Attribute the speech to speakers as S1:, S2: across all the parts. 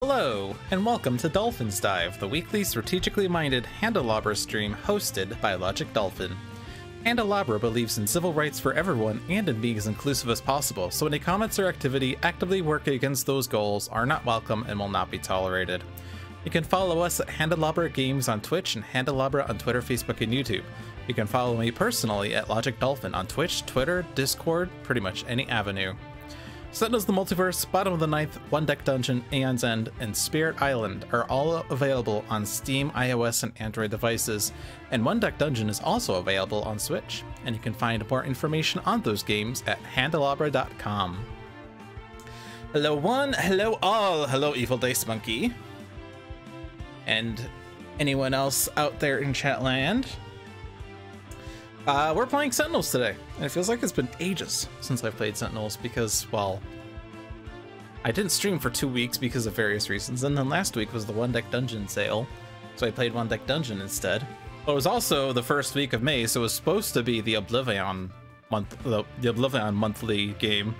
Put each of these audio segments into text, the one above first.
S1: Hello, and welcome to Dolphin's Dive, the weekly strategically minded Handelabra stream hosted by Logic Dolphin. Handelabra believes in civil rights for everyone and in being as inclusive as possible, so any comments or activity actively working against those goals are not welcome and will not be tolerated. You can follow us at Handelabra Games on Twitch and Handelabra on Twitter, Facebook, and YouTube. You can follow me personally at Logic Dolphin on Twitch, Twitter, Discord, pretty much any avenue. Sentinels of the Multiverse, Bottom of the Ninth, One Deck Dungeon, Aeon's End, and Spirit Island are all available on Steam, iOS, and Android devices, and One Deck Dungeon is also available on Switch, and you can find more information on those games at handelabra.com. Hello one, hello all, hello Evil Dice Monkey, and anyone else out there in chat land. We're playing Sentinels today, and it feels like it's been ages since I've played Sentinels because, well, I didn't stream for 2 weeks because of various reasons, and then last week was the One Deck Dungeon sale, so I played One Deck Dungeon instead. But it was also the first week of May, so it was supposed to be the Oblivion monthly game.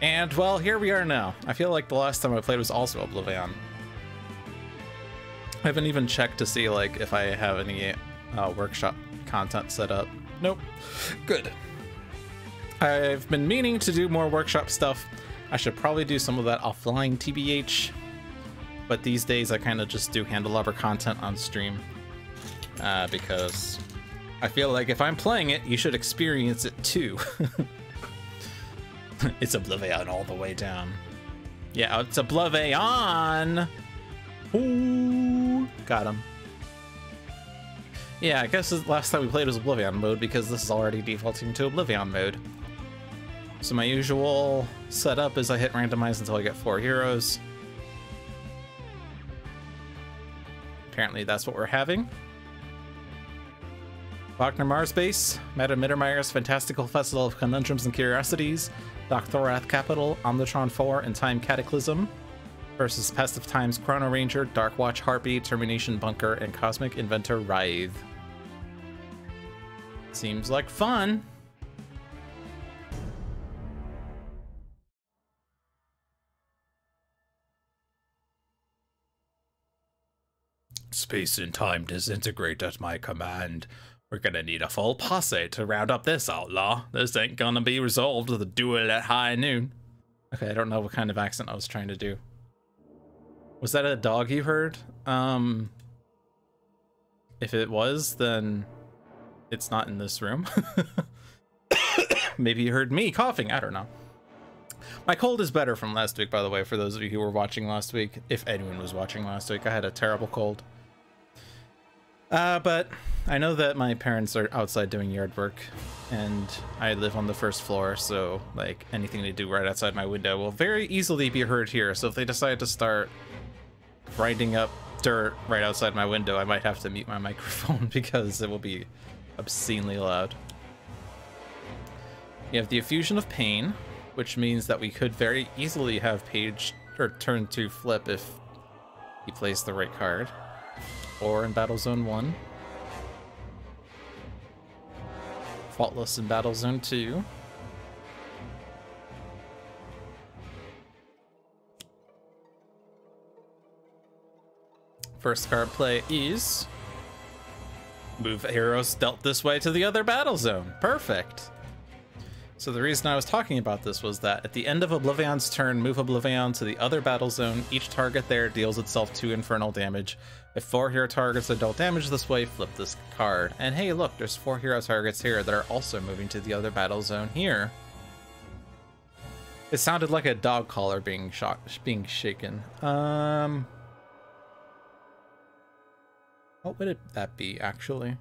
S1: And, well, here we are now. I feel like the last time I played was also Oblivion. I haven't even checked to see, like, if I have any workshop content set up. Nope. Good. I've been meaning to do more workshop stuff. I should probably do some of that offline, TBH. But these days I kind of just do Handelabra content on stream. Because I feel like if I'm playing it, you should experience it too. It's Oblivion all the way down. Yeah, it's Oblivion! Ooh, got him. Yeah, I guess the last time we played was Oblivion mode because this is already defaulting to Oblivion mode. So my usual setup is I hit randomize until I get 4 heroes. Apparently that's what we're having. Wagner Mars Base, Madame Mittermeier's Fantastical Festival of Conundrums and Curiosities, Doc Thorath Capital, Omnitron 4, and Time Cataclysm versus Pest of Time's Chrono Ranger, Dark Watch Harpy, Termination Bunker, and Cosmic Inventor Writhe. Seems like fun. Space and time disintegrate at my command. We're gonna need a full posse to round up this outlaw. This ain't gonna be resolved with a duel at high noon. Okay, I don't know what kind of accent I was trying to do. Was that a dog you heard? If it was, then it's not in this room. Maybe you heard me coughing, I don't know. My cold is better from last week, by the way, for those of you who were watching last week. If anyone was watching last week, I had a terrible cold. But I know that my parents are outside doing yard work, and I live on the first floor, so like anything they do right outside my window will very easily be heard here. So if they decide to start grinding up dirt right outside my window, I might have to mute my microphone because it will be obscenely loud. You have the Effusion of Pain, which means that we could very easily have page or turn to flip if he plays the right card, or in Battle Zone 1, Faultless in Battle Zone 2. First card play is move heroes dealt this way to the other battle zone. Perfect. So the reason I was talking about this was that at the end of Oblivion's turn, move Oblivion to the other battle zone. Each target there deals itself 2 infernal damage. If 4 hero targets are dealt damage this way, flip this card. And hey, look, there's 4 hero targets here that are also moving to the other battle zone here. It sounded like a dog collar being shaken. What would that be, actually?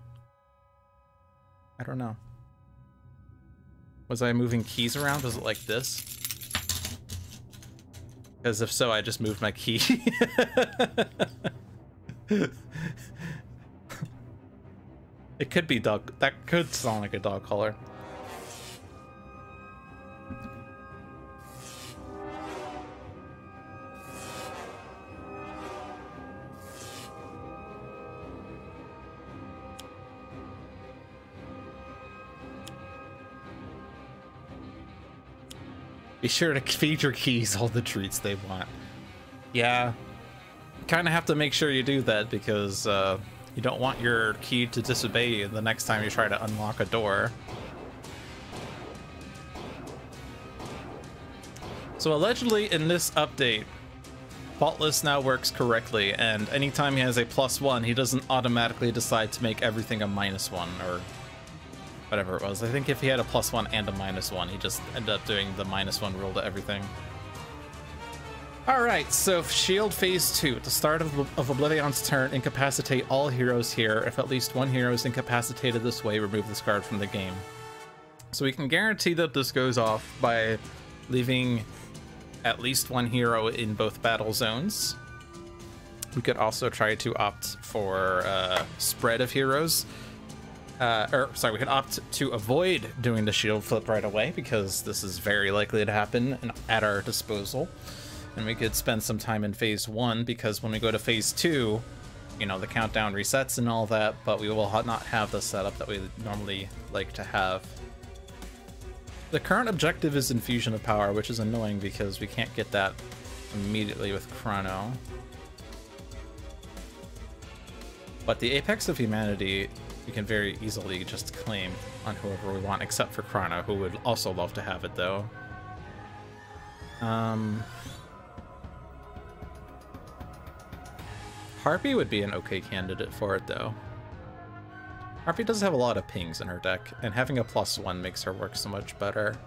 S1: I don't know. Was I moving keys around? Was it like this? Because if so, I just moved my key. It could be dog. That could sound like a dog collar. Be sure to feed your keys all the treats they want. Yeah, kind of have to make sure you do that because you don't want your key to disobey the next time you try to unlock a door. So allegedly in this update, Faultless now works correctly, and anytime he has a +1, he doesn't automatically decide to make everything a -1 or whatever it was. I think if he had a +1 and a -1, he just ended up doing the -1 rule to everything. Alright, so Shield Phase 2. At the start of Oblivion's turn, incapacitate all heroes here. If at least one hero is incapacitated this way, remove this card from the game. So we can guarantee that this goes off by leaving at least one hero in both battle zones. We could also try to opt for spread of heroes. We could opt to avoid doing the shield flip right away because this is very likely to happen and at our disposal. And we could spend some time in Phase 1 because when we go to Phase 2, you know, the countdown resets and all that, but we will not have the setup that we normally like to have. The current objective is Infusion of Power, which is annoying because we can't get that immediately with Chrono. But the Apex of Humanity, we can very easily just claim on whoever we want, except for Chrono, who would also love to have it, though. Harpy would be an okay candidate for it, though. Harpy does have a lot of pings in her deck, and having a +1 makes her work so much better.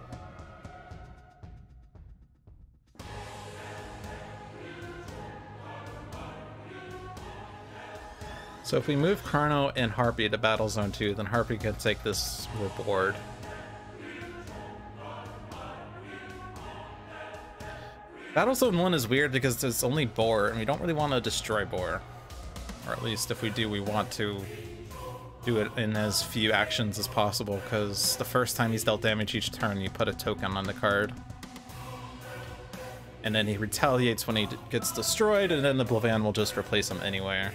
S1: So if we move Chrono and Harpy to Battle Zone 2, then Harpy can take this reward. Battle Zone 1 is weird because it's only Boar, and we don't really want to destroy Boar. Or at least if we do, we want to do it in as few actions as possible, because the first time he's dealt damage each turn, you put a token on the card. And then he retaliates when he gets destroyed, and then the Oblivion will just replace him anywhere.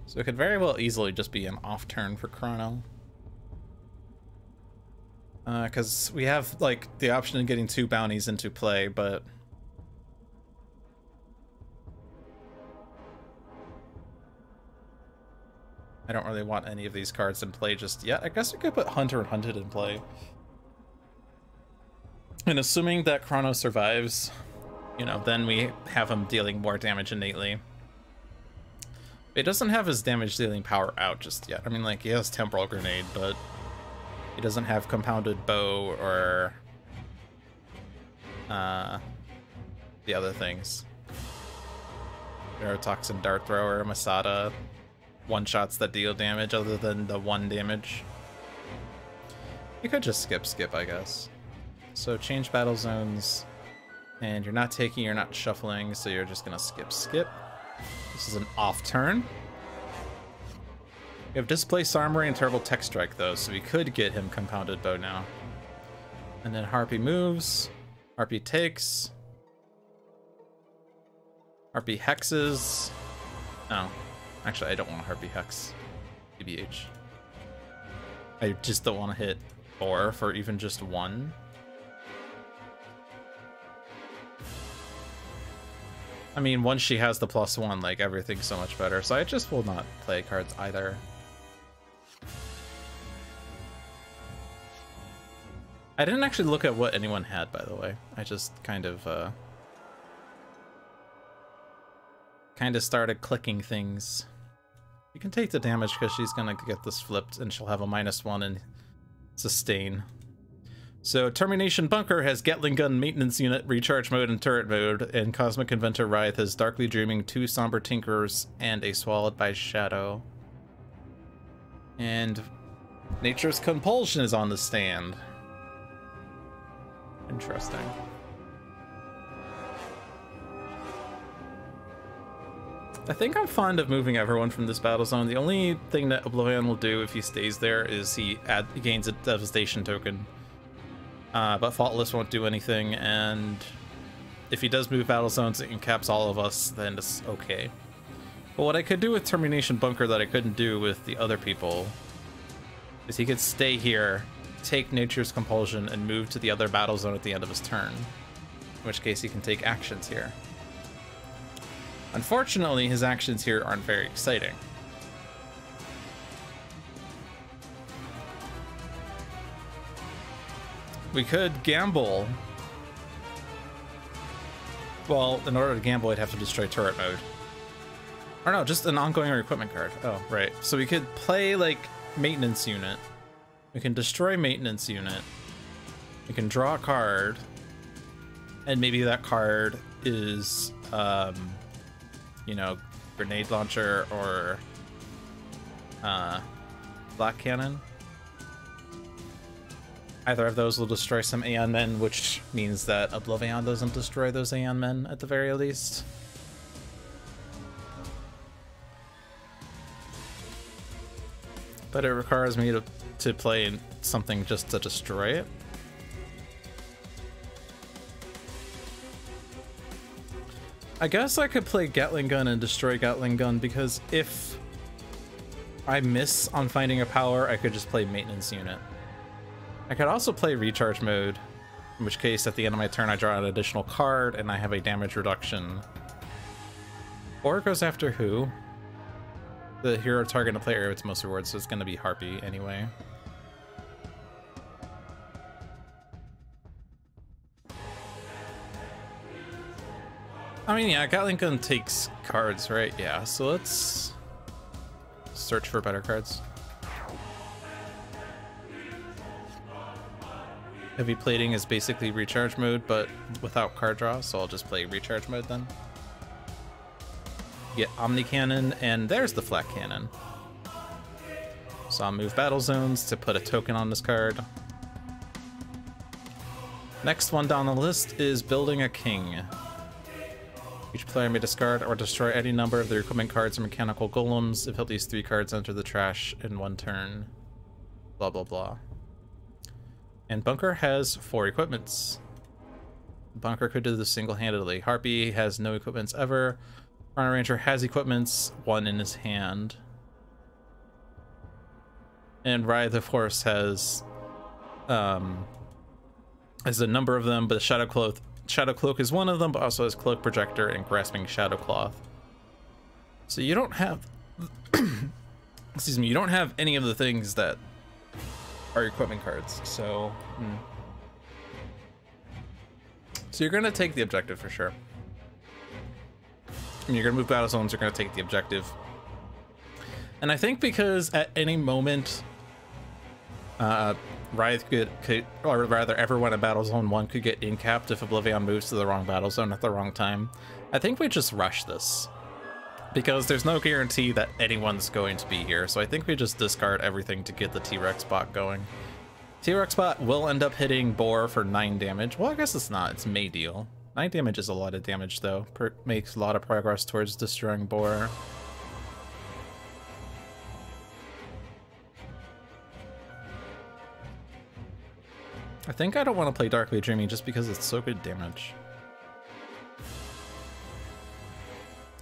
S1: So it could very well easily just be an off turn for Chrono. Because we have, like, the option of getting 2 bounties into play, but I don't really want any of these cards in play just yet. I guess we could put Hunter and Hunted in play. And assuming that Chrono survives, you know, then we have him dealing more damage innately. It doesn't have his damage dealing power out just yet. I mean, like, he has Temporal Grenade, but he doesn't have Compounded Bow or the other things. Neurotoxin Dart Thrower, Masada, one-shots that deal damage other than the 1 damage. You could just skip, I guess. So change battle zones, and you're not taking, you're not shuffling, so you're just gonna skip. This is an off turn. We have Displaced Armory and Terrible Tech Strike though, so we could get him Compounded Bow now. And then Harpy moves, Harpy takes, Harpy hexes. Oh, actually I don't want a Harpy hex, TBH. I just don't want to hit 4 for even just 1. I mean, once she has the +1, like, everything's so much better. So I just will not play cards either. I didn't actually look at what anyone had, by the way. I just kind of started clicking things. You can take the damage because she's gonna get this flipped and she'll have a -1 in sustain. So Termination Bunker has Gatling Gun Maintenance Unit, Recharge Mode, and Turret Mode, and Cosmic Inventor Wraith has Darkly Dreaming, 2 Somber Tinkerers, and a Swallowed by Shadow. And Nature's Compulsion is on the stand. Interesting. I think I'm fond of moving everyone from this battle zone. The only thing that Oblivion will do if he stays there is he gains a Devastation token. But Faultless won't do anything, and if he does move battle zones and caps all of us, then it's okay. But what I could do with Termination Bunker that I couldn't do with the other people is he could stay here, take Nature's Compulsion, and move to the other battle zone at the end of his turn. in which case he can take actions here. Unfortunately, his actions here aren't very exciting. We could gamble. Well, in order to gamble, I'd have to destroy turret mode. Or no, just an ongoing or equipment card. Oh, right. So we could play, like, maintenance unit. We can destroy maintenance unit. We can draw a card. And maybe that card is, you know, grenade launcher or black cannon. Either of those will destroy some Aeon Men, which means that Oblivion doesn't destroy those Aeon Men at the very least. But it requires me to play something just to destroy it. I guess I could play Gatling Gun and destroy Gatling Gun, because if I miss on finding a power, I could just play Maintenance Unit. I could also play Recharge Mode, in which case at the end of my turn I draw an additional card and I have a damage reduction. Or it goes after who? The hero targeting a player with most rewards, so it's going to be Harpy anyway. I mean, yeah, Gatling Gun takes cards, right? Yeah, so let's search for better cards. Heavy Plating is basically Recharge Mode, but without card draw, so I'll just play Recharge Mode then. Get Omni Cannon, and there's the Flat Cannon. So I'll move Battle Zones to put a token on this card. Next one down the list is Building a King. Each player may discard or destroy any number of their equipment cards or mechanical golems if at least 3 cards enter the trash in one turn. Blah, blah, blah. And Bunker has 4 equipments. Bunker could do this single-handedly. Harpy has no equipments ever. Chrono Ranger has equipments, 1 in his hand. And Writhe, of course, has a number of them, but Shadow Cloak is one of them, but also has Cloak Projector and Grasping Shadow Cloth. So you don't have excuse me, you don't have any of the things that are equipment cards, so so you're gonna take the objective for sure. And you're gonna move battle zones, you're gonna take the objective. And I think because at any moment Writhe could, or rather everyone in battle zone 1 could get incapped if Oblivion moves to the wrong battle zone at the wrong time. I think we just rush this, because there's no guarantee that anyone's going to be here, so I think we just discard everything to get the T-Rex bot going. T-Rex bot will end up hitting Boar for 9 damage. Well, I guess it's not, it's May deal. 9 damage is a lot of damage though. Makes a lot of progress towards destroying Boar. I think I don't want to play Darkly Dreaming just because it's so good damage.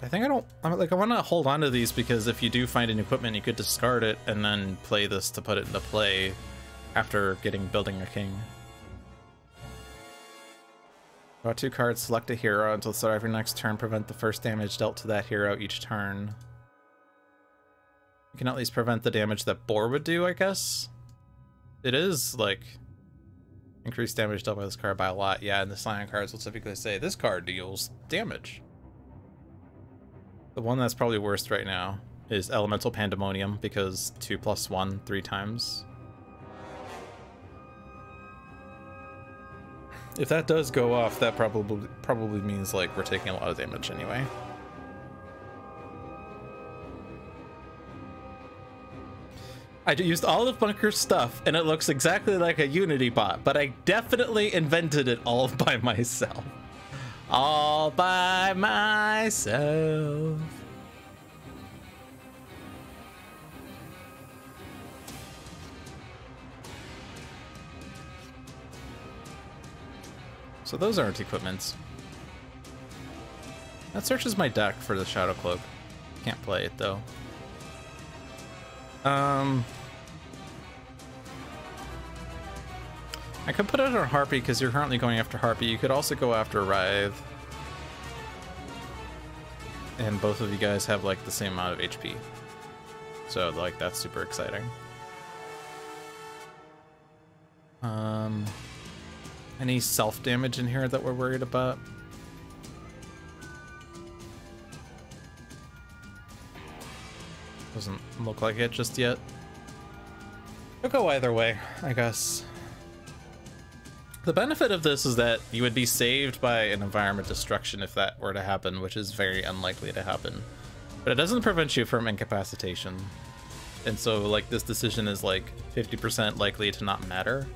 S1: I think I want to hold on to these because if you do find an equipment, you could discard it and then play this to put it into play after Building a King. Draw 2 cards, select a hero until the start of your next turn, prevent the first damage dealt to that hero each turn. You can at least prevent the damage that Boar would do, I guess. It is like increased damage dealt by this card by a lot. Yeah, and the Scion cards will typically say this card deals damage. The one that's probably worst right now is Elemental Pandemonium, because 2+1 3 times. If that does go off, that probably means like we're taking a lot of damage anyway. I used all of Bunker's stuff, and it looks exactly like a Unity bot, but I definitely invented it all by myself. All by myself. So those aren't equipments. That searches my deck for the Shadow Cloak. Can't play it though. I could put it on Harpy because you're currently going after Harpy. You could also go after Writhe. And both of you guys have like the same amount of HP. So like that's super exciting. Any self-damage in here that we're worried about? Doesn't look like it just yet. It'll go either way, I guess. The benefit of this is that you would be saved by an environment destruction if that were to happen, which is very unlikely to happen. But it doesn't prevent you from incapacitation. And so, like, this decision is, like, 50% likely to not matter.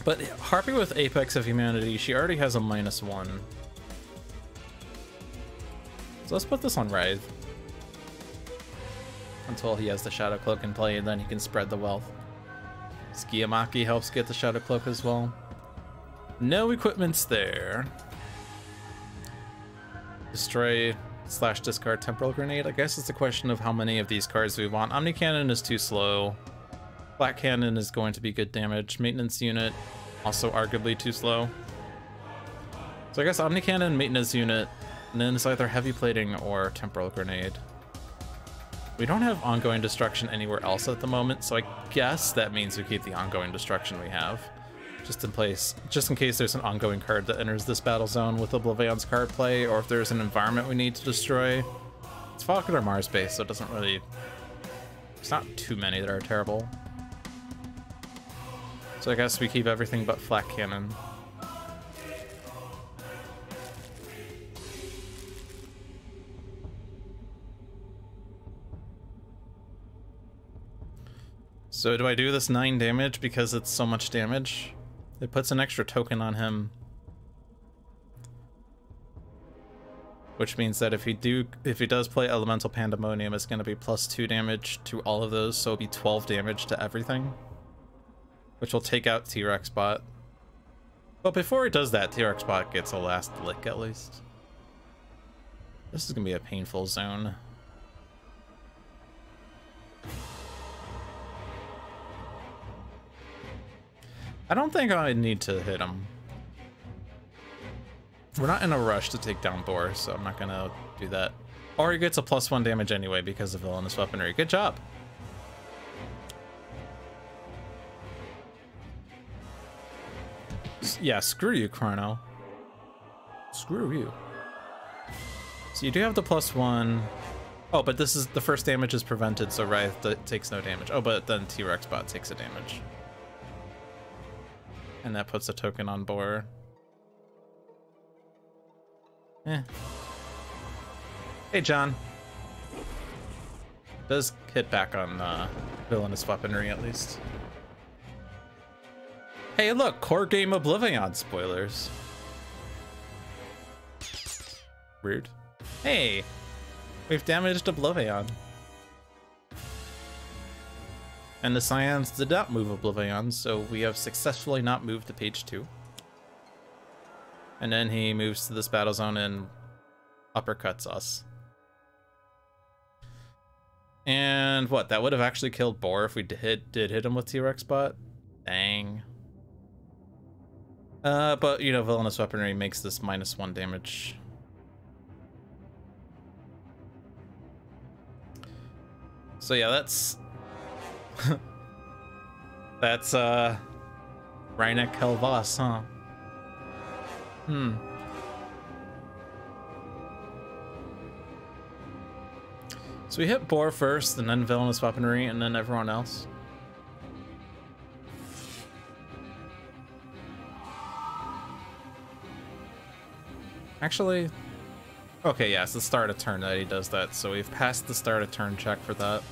S1: But Harpy with Apex of Humanity, she already has a -1. So let's put this on Writhe. Until he has the Shadow Cloak in play, and then he can spread the wealth. Skiyamaki helps get the Shadow Cloak as well. No equipments there. Destroy / discard Temporal Grenade. I guess it's a question of how many of these cards we want. Omni Cannon is too slow. Black Cannon is going to be good damage. Maintenance Unit, also arguably too slow. So I guess Omni Cannon, Maintenance Unit, and then it's either Heavy Plating or Temporal Grenade. We don't have Ongoing Destruction anywhere else at the moment, so I guess that means we keep the Ongoing Destruction we have. Just in case there's an ongoing card that enters this battle zone with Oblivion's card play, or if there's an environment we need to destroy. It's Falcon or Mars based, so it doesn't really... There's not too many that are terrible. So I guess we keep everything but Flak Cannon. So do I do this 9 damage because it's so much damage? It puts an extra token on him. Which means that if he does play Elemental Pandemonium, it's going to be +2 damage to all of those, so it'll be 12 damage to everything. Which will take out T-Rex Bot. But before he does that, T-Rex Bot gets a last lick at least. This is going to be a painful zone. I don't think I need to hit him. We're not in a rush to take down Boar, so I'm not gonna do that. Or he gets a +1 damage anyway because of Villainous Weaponry. Good job. Yeah, screw you, Chrono. Screw you. So you do have the +1. Oh, but this is the first damage is prevented, so Writhe takes no damage. Oh, but then T-Rex Bot takes a damage. And that puts a token on Boar. Eh. Hey, John. Does hit back on Villainous Weaponry, at least. Hey, look! Core Game Oblivion spoilers. Rude. Hey! We've damaged Oblivion. And the Scions did not move Oblivion, so we have successfully not moved to page 2. And then he moves to this battle zone and uppercuts us. And what? That would have actually killed Boar if we did hit him with T-Rex Bot? Dang. But, you know, Villainous Weaponry makes this -1 damage. So yeah, that's... That's, Reinek Helvas, huh? So we hit Boar first, and then Villainous Weaponry, and then everyone else. Actually... Okay, yeah, it's the start of turn that he does that, so we've passed the start of turn check for that.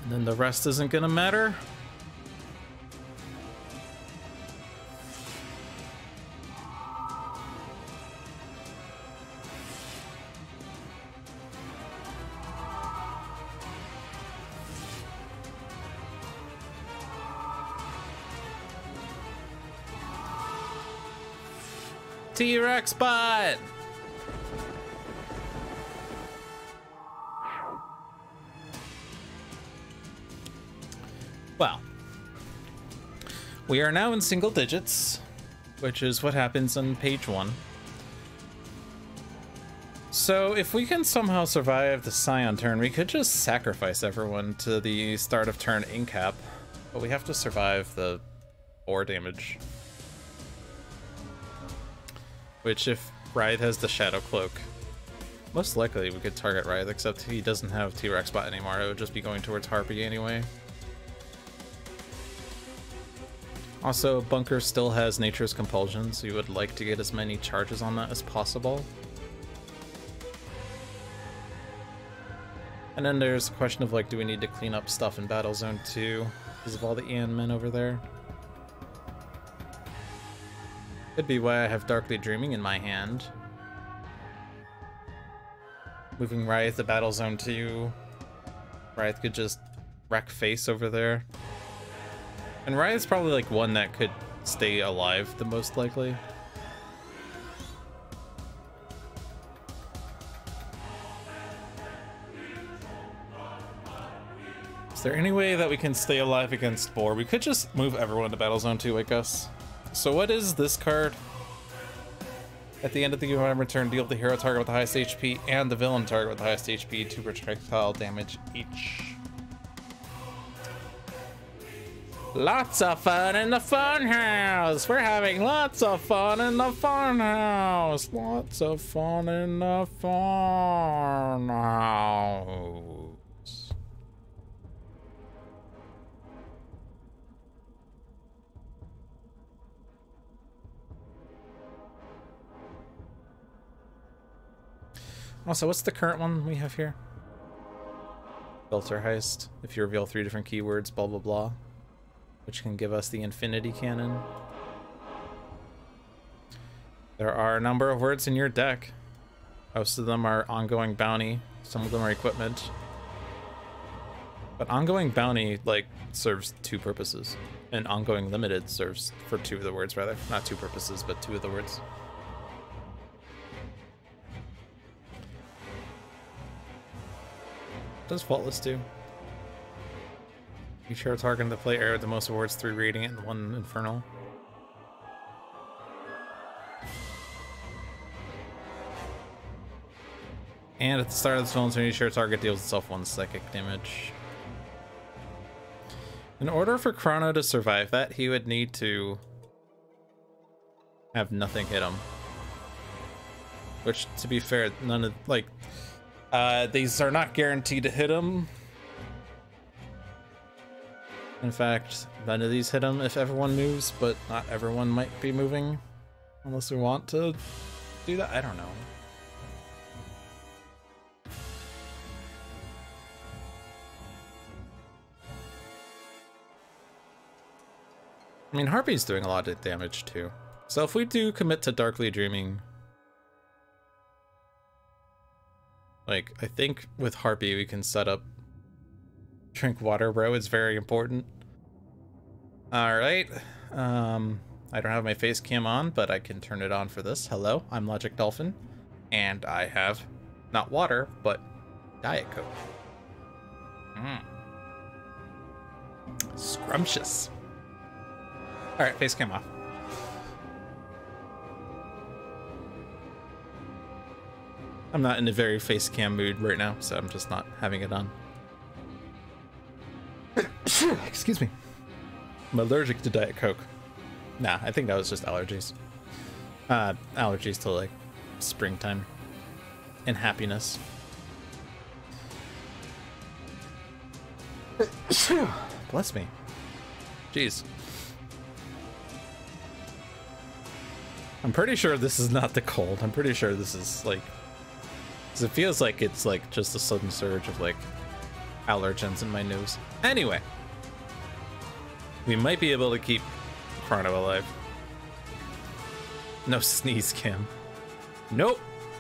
S1: And then the rest isn't gonna matter. T-Rex Bot! We are now in single digits, which is what happens on page 1. So if we can somehow survive the Scion turn, we could just sacrifice everyone to the start of turn incap, but we have to survive the 4 damage. Which, if Writhe has the Shadow Cloak, most likely we could target Writhe, except he doesn't have T-Rex Bot anymore. It would just be going towards Harpy anyway. Also, Bunker still has Nature's Compulsion, so you would like to get as many charges on that as possible. And then there's a question of, like, do we need to clean up stuff in Battle Zone 2 because of all the Ian men over there? Could be why I have Darkly Dreaming in my hand. Moving Writhe to Battle Zone 2. Writhe could just wreck face over there. And Writhe's probably like one that could stay alive the most likely. Is there any way that we can stay alive against Boar? We could just move everyone to Battle Zone 2, I guess. So what is this card? At the end of the game turn, deal the hero target with the highest HP and the villain target with the highest HP 2 projectile damage each. Lots of fun in the fun house. We're having lots of fun in the fun house. Lots of fun in the fun house. Also, what's the current one we have here? Filter heist. If you reveal 3 different keywords, blah blah blah. Which can give us the Infinity Cannon. There are a number of words in your deck. Most of them are ongoing bounty. Some of them are equipment. But ongoing bounty, like, serves 2 purposes. And ongoing limited serves for 2 of the words, rather. Not 2 purposes, but 2 of the words. What does Faultless do? Each hero targeting the play area with the most awards, 3 Radiant and 1 Infernal. And at the start of this villain's turn, each hero target deals itself 1 psychic damage. In order for Chrono to survive that, he would need to have nothing hit him. Which, to be fair, none of, like, these are not guaranteed to hit him. In fact, none of these hit him if everyone moves, but not everyone might be moving. Unless we want to do that, I don't know. I mean, Harpy's doing a lot of damage too. So if we do commit to Darkly Dreaming, like, I think with Harpy we can set up Drink water, bro. It's very important. Alright. I don't have my face cam on, but I can turn it on for this. Hello, I'm Logic Dolphin. And I have, not water, but Diet Coke. Scrumptious. Alright, face cam off. I'm not in a very face cam mood right now, so I'm just not having it on. Excuse me. I'm allergic to Diet Coke. Nah, I think that was just allergies. Allergies to, like, springtime and happiness. Bless me. Jeez. I'm pretty sure this is not the cold. I'm pretty sure this is, like... 'cause it feels like it's, like, just a sudden surge of, like, allergens in my nose. Anyway, we might be able to keep Chrono alive. No sneeze cam. Nope.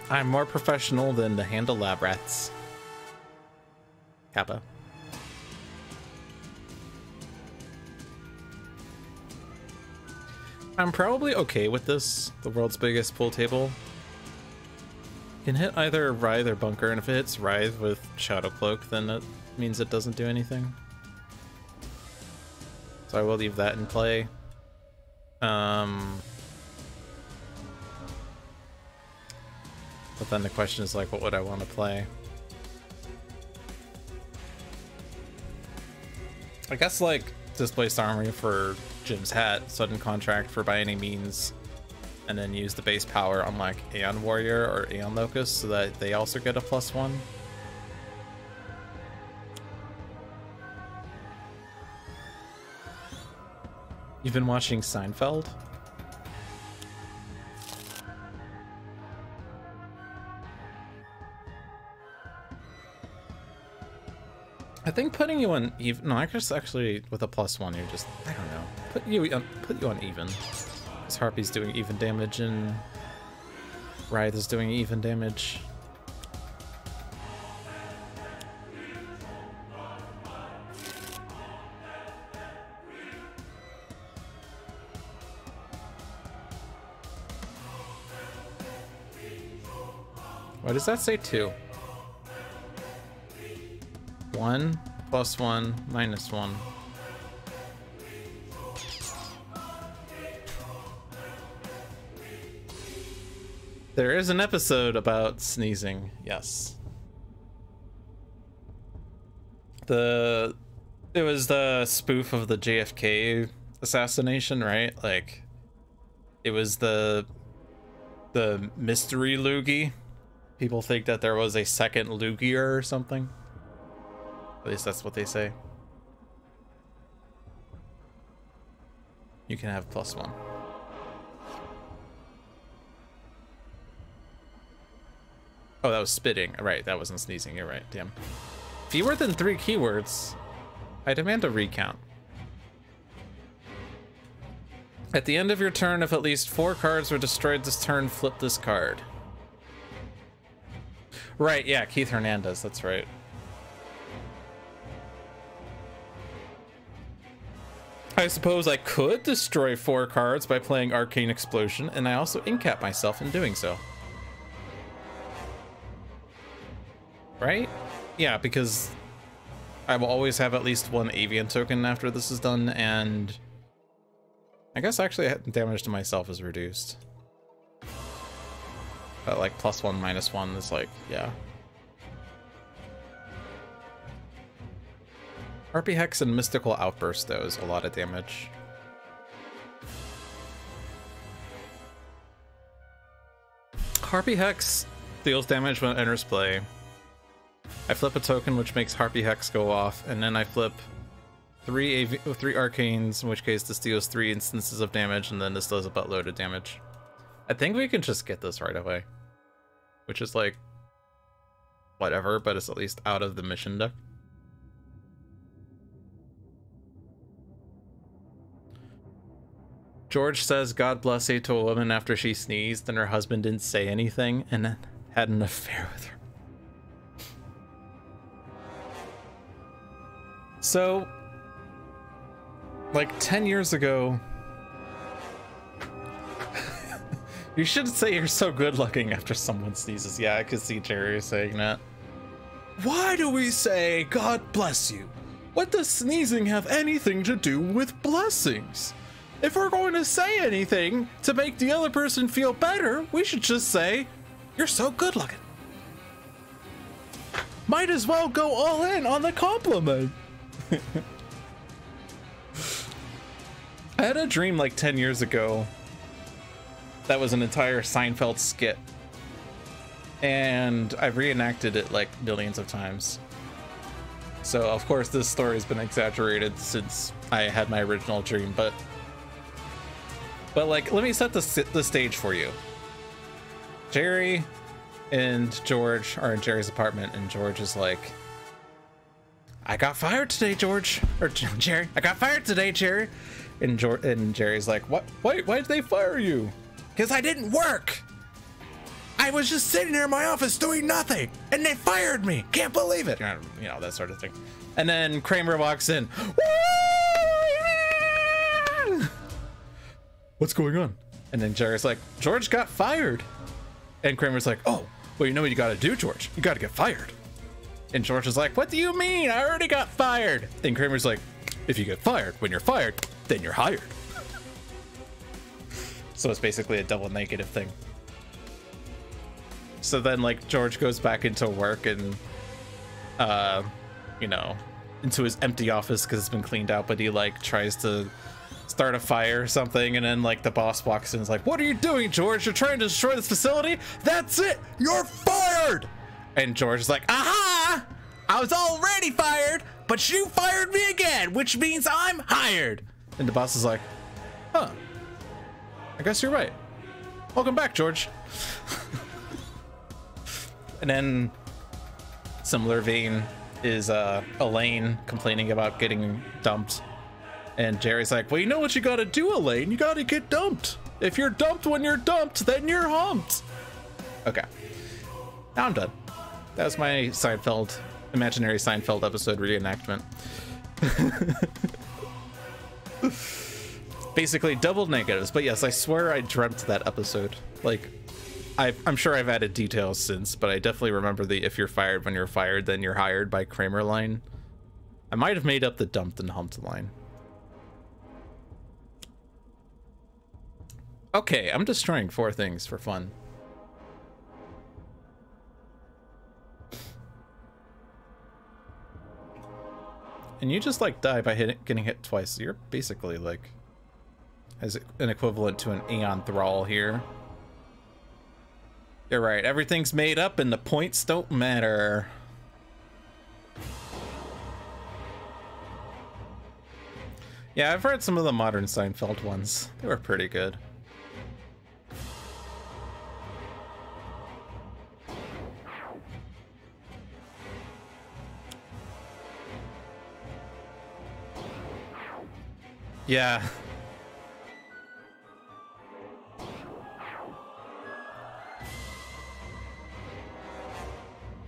S1: I'm more professional than the Handelabrats. Kappa. I'm probably okay with this. The world's biggest pool table. Can hit either Writhe or Bunker, and if it hits Writhe with Shadow Cloak, then it means it doesn't do anything. So I will leave that in play. But then the question is like, what would I want to play? I guess like Displaced Armory for Jim's Hat, Sudden Contract for By Any Means, and then use the base power on like Aeon Warrior or Aeon Locust so that they also get a +1. You've been watching Seinfeld? I think putting you on even. No, I guess actually with a +1, you're just. I don't know. Put you on even. Because Harpy's doing even damage and Writhe is doing even damage. Why does that say 2? 1 +1 -1. There is an episode about sneezing, yes. It was the spoof of the JFK assassination, right? Like, it was the mystery loogie. People think that there was a second loogier or something. At least that's what they say. You can have +1. Oh, that was spitting. Right, that wasn't sneezing. You're right. Damn. Fewer than 3 keywords. I demand a recount. At the end of your turn, if at least 4 cards were destroyed this turn, flip this card. Right, yeah, Keith Hernandez. That's right. I suppose I could destroy 4 cards by playing Arcane Explosion, and I also incap myself in doing so. Right? Yeah, because I will always have at least 1 Avian token after this is done, and I guess actually damage to myself is reduced. But like +1 -1 is like, yeah. Harpy Hex and Mystical Outburst, though, is a lot of damage. Harpy Hex deals damage when it enters play. I flip a token, which makes Harpy Hex go off, and then I flip 3 Arcanes, in which case this deals 3 instances of damage, and then this does a buttload of damage. I think we can just get this right away. Which is like, whatever, but it's at least out of the mission deck. George says God bless you to a woman after she sneezed and her husband didn't say anything and had an affair with her. So, like 10 years ago, you should say you're so good looking after someone sneezes. Yeah, I could see Jerry saying that. Why do we say God bless you? What does sneezing have anything to do with blessings? If we're going to say anything to make the other person feel better, we should just say, you're so good looking. Might as well go all in on the compliment. I had a dream like 10 years ago that was an entire Seinfeld skit, and I've reenacted it like millions of times. So of course this story has been exaggerated since I had my original dream, but like, let me set the stage for you. Jerry and George are in Jerry's apartment, and George is like, I got fired today, George. Or Jerry, I got fired today, Jerry. And Jerry's like, what? Why did they fire you? Because I didn't work. I was just sitting there in my office doing nothing, and they fired me. Can't believe it. You know, that sort of thing. And then Kramer walks in. What's going on? And then Jerry's like, George got fired. And Kramer's like, oh, well, you know what you gotta do, George? You gotta get fired. And George is like, what do you mean? I already got fired. And Kramer's like, if you get fired, when you're fired, then you're hired. So it's basically a double negative thing. So then, like, George goes back into work and, you know, into his empty office because it's been cleaned out, but he, like, tries to start a fire or something, and then, like, the boss walks in and is like, "What are you doing, George? You're trying to destroy this facility? That's it! You're fired!" And George is like, "Aha! I was already fired, but you fired me again, which means I'm hired." And the boss is like, "Huh. I guess you're right. Welcome back, George." And then, similar vein is Elaine complaining about getting dumped. And Jerry's like, "Well, you know what you gotta do, Elaine? You gotta get dumped. If you're dumped when you're dumped, then you're humped." Okay. Now I'm done. That was my Seinfeld, imaginary Seinfeld episode reenactment. Basically double negatives, but yes, I swear I dreamt that episode. Like, I'm sure I've added details since, but I definitely remember the "if you're fired when you're fired, then you're hired" by Kramer line. I might have made up the dumped and humped line. Okay, I'm destroying 4 things for fun. And you just, like, die by getting hit twice. So you're basically, like, as an equivalent to an Aeon Thrall here. You're right, everything's made up and the points don't matter. Yeah, I've read some of the modern Seinfeld ones. They were pretty good. Yeah.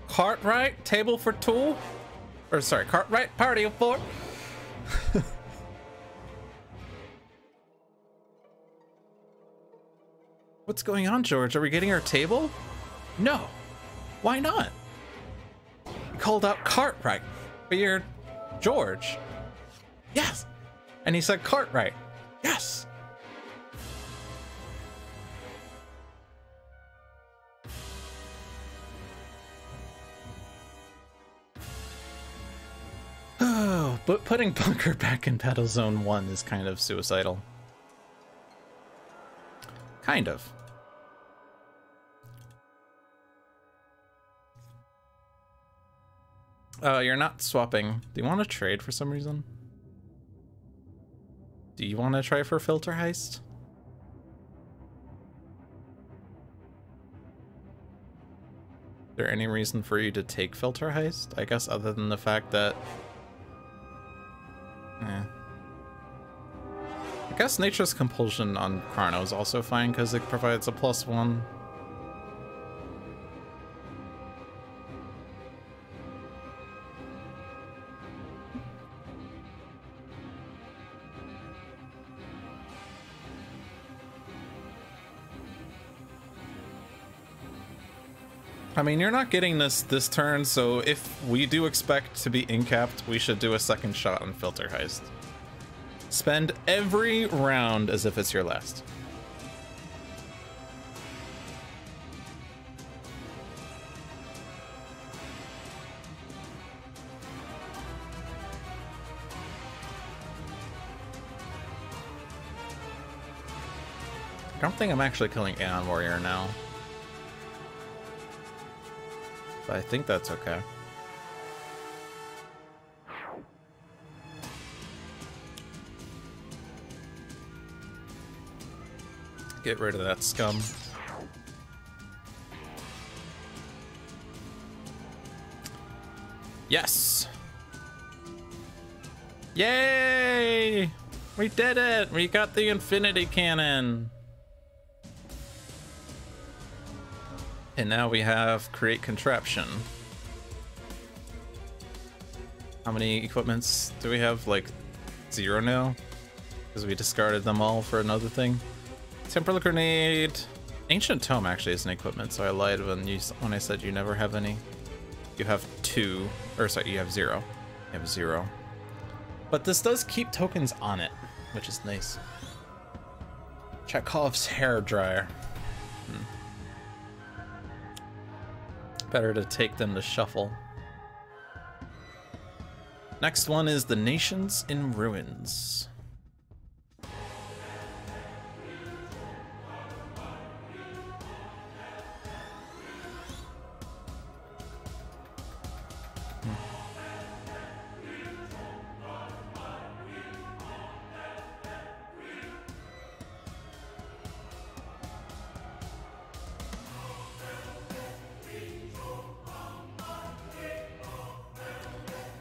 S1: Cartwright, table for two? Or sorry, Cartwright, party of 4? What's going on, George? Are we getting our table? No. Why not? You called out Cartwright, but you're George. Yes. And he said Cartwright. Yes. Oh, but putting Bunker back in Battle Zone 1 is kind of suicidal. Kind of. You're not swapping. Do you want to trade for some reason? Do you want to try for Filter Heist? Is there any reason for you to take Filter Heist? I guess other than the fact that... I guess Nature's Compulsion on Chrono is also fine because it provides a +1. I mean, you're not getting this turn, so if we do expect to be incapped, we should do a second shot on Filter Heist. Spend every round as if it's your last. I don't think I'm actually killing Aeon Warrior now. But I think that's okay. Get rid of that scum. Yes! Yay! We did it! We got the Infinity Cannon! And now we have Create Contraption. How many equipments do we have? Like 0 now? Because we discarded them all for another thing. Temporal Grenade. Ancient Tome actually is an equipment, so I lied when I said you never have any. You have 2, or sorry, you have 0. You have 0. But this does keep tokens on it, which is nice. Chekhov's hair dryer. Better to take than to shuffle. Next one is The Nations in Ruins.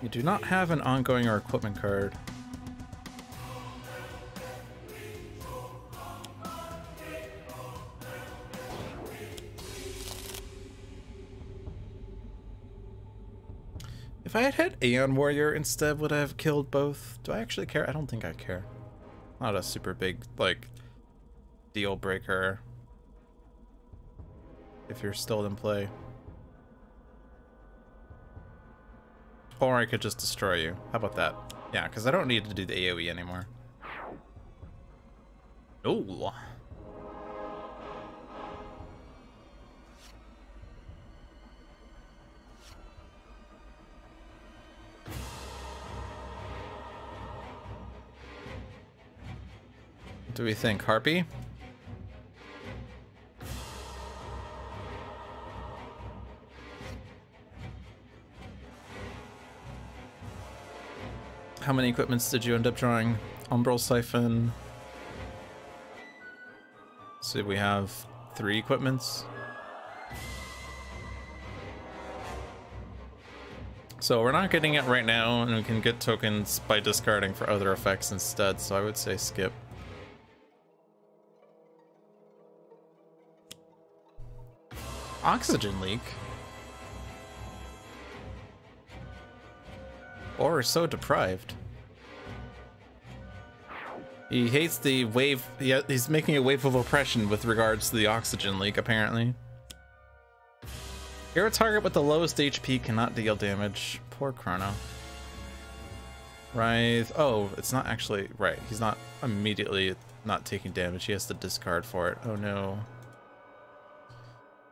S1: You do not have an ongoing or equipment card. If I had hit Aeon Warrior instead, would I have killed both? Do I actually care? I don't think I care. Not a super big, like, deal breaker. If you're still in play. Or I could just destroy you. How about that? Yeah, because I don't need to do the AoE anymore. Oh. What do we think? Harpy? How many equipments did you end up drawing? Umbral Siphon. So we have 3 equipments. So we're not getting it right now, and we can get tokens by discarding for other effects instead, so I would say skip. Oxygen leak? Or we're so deprived. He hates the wave. He's making a wave of oppression with regards to the oxygen leak, apparently. Hero target with the lowest HP cannot deal damage. Poor Chrono. Writhe. Oh, it's not actually right. He's not immediately not taking damage. He has to discard for it. Oh no.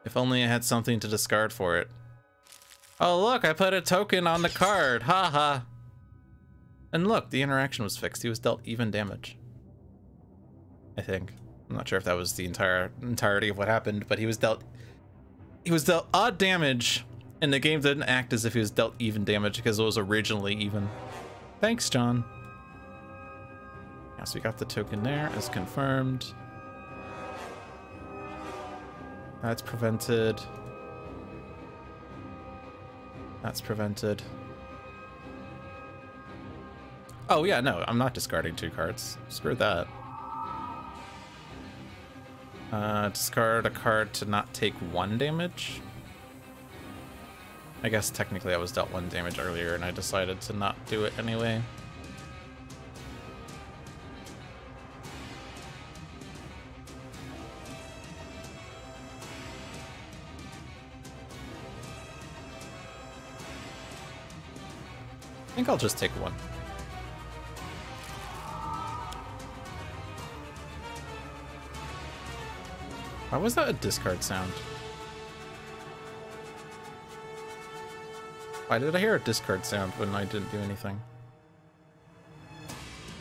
S1: If only I had something to discard for it. Oh look, I put a token on the card. Haha. And look, the interaction was fixed. He was dealt even damage. I think. I'm not sure if that was the entirety of what happened, but he was dealt odd damage, and the game didn't act as if he was dealt even damage because it was originally even. Thanks, John. Yeah, so we got the token there as confirmed. That's prevented. That's prevented. Oh yeah, no, I'm not discarding 2 cards. Screw that. Discard a card to not take 1 damage. I guess technically I was dealt 1 damage earlier and I decided to not do it anyway. I think I'll just take 1. Why was that a discard sound? Why did I hear a discard sound when I didn't do anything?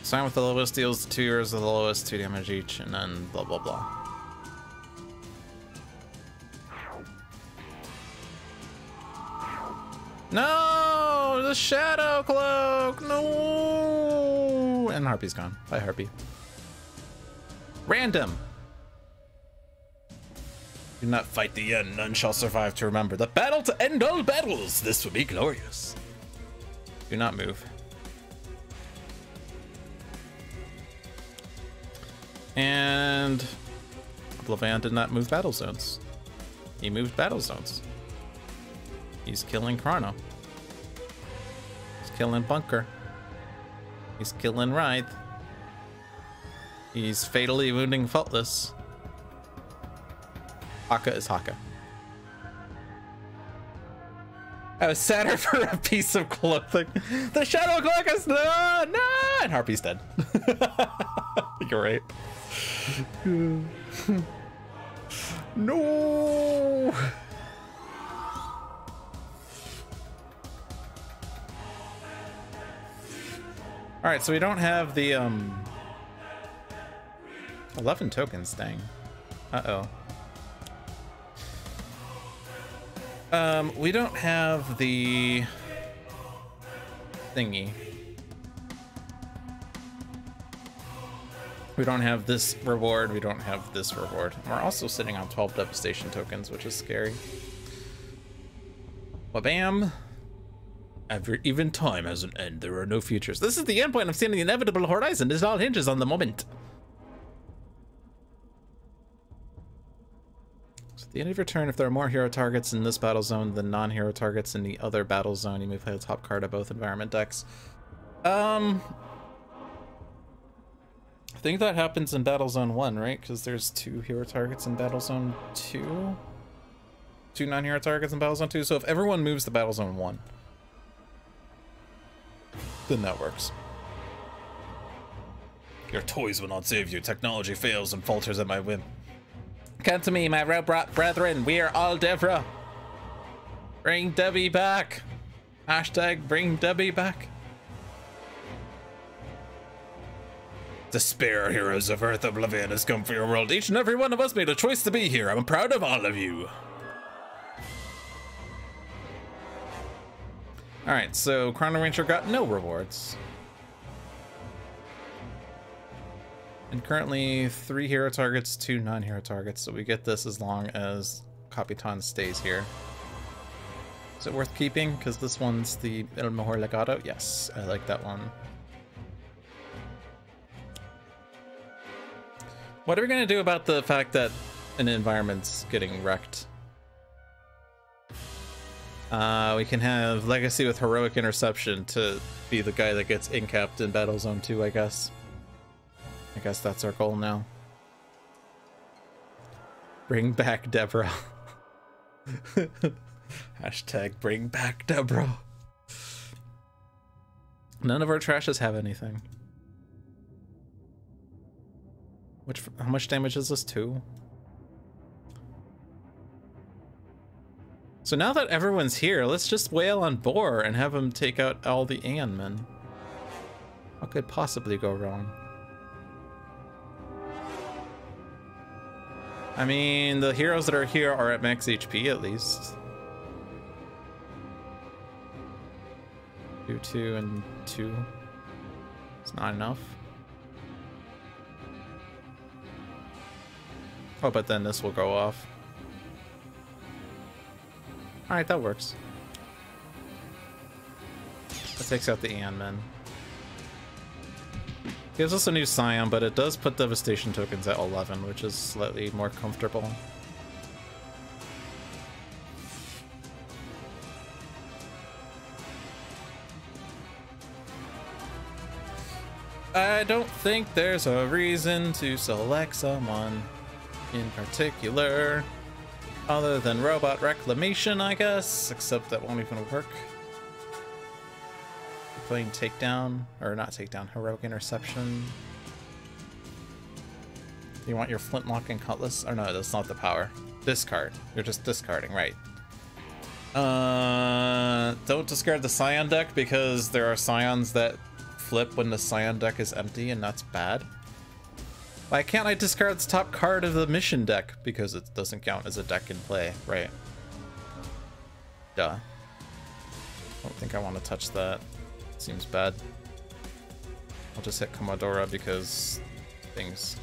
S1: Sign with the lowest deals 2 years of the lowest 2 damage each, and then blah blah blah. No! The Shadow Cloak! No! And Harpy's gone. Bye, Harpy. Random! Do not fight the end, none shall survive to remember. The battle to end all battles! This will be glorious. Do not move. And Oblivion did not move battle zones. He moved battle zones. He's killing Chrono. He's killing Bunker. He's killing Writhe. He's fatally wounding Faultless. Haka is Haka. I was sadder for a piece of clothing. The Shadow Cloak is no! And Harpy's dead. You're right. No. All right, so we don't have the 11 tokens, dang. Uh-oh. We don't have the thingy. We don't have this reward. We don't have this reward. We're also sitting on 12 devastation tokens, which is scary. Wabam. Even time has an end. There are no futures. This is the endpoint. I'm seeing the inevitable horizon. It all hinges on the moment. So at the end of your turn, if there are more hero targets in this battle zone than non-hero targets in the other battle zone, you may play the top card of both environment decks. I think that happens in Battle Zone 1, right? Because there's 2 hero targets in Battle Zone 2? 2 non-hero targets in Battle Zone 2? So if everyone moves to Battle Zone 1, then that works. Your toys will not save you. Technology fails and falters at my whim. Come to me, my robot brethren. We are all Devra. Bring Debbie back. Hashtag bring Debbie back. Despair, heroes of Earth. Oblivion has come for your world. Each and every one of us made a choice to be here. I'm proud of all of you. Alright, so Chrono Ranger got no rewards. And currently 3 hero targets, 2 non-hero targets, so we get this as long as Capitan stays here. Is it worth keeping? Because this one's the El Mejor Legado? Yes, I like that one. What are we going to do about the fact that an environment's getting wrecked? We can have Legacy with Heroic Interception to be the guy that gets incapped in Battle Zone 2, I guess. I guess that's our goal now. Bring back Deborah. Hashtag bring back Deborah. None of our trashes have anything. How much damage is this? 2? So now that everyone's here, let's just wail on Boar and have him take out all the Aeon men. What could possibly go wrong? I mean, the heroes that are here are at max HP at least. 2, 2, and 2. It's not enough. Oh, but then this will go off. Alright, that works. That takes out the Aeon men. Gives us a new Scion, but it does put devastation tokens at 11, which is slightly more comfortable. I don't think there's a reason to select someone in particular, other than Robot Reclamation, I guess, except that won't even work. Playing Takedown, or not Takedown, Heroic Interception. You want your Flintlock and Cutlass? Or no, that's not the power. Discard. You're just discarding, right. Don't discard the Scion deck because there are Scions that flip when the Scion deck is empty, and that's bad. Why can't I discard the top card of the mission deck? Because it doesn't count as a deck in play, right? Duh. Don't think I want to touch that. Seems bad. I'll just hit Commodora because things.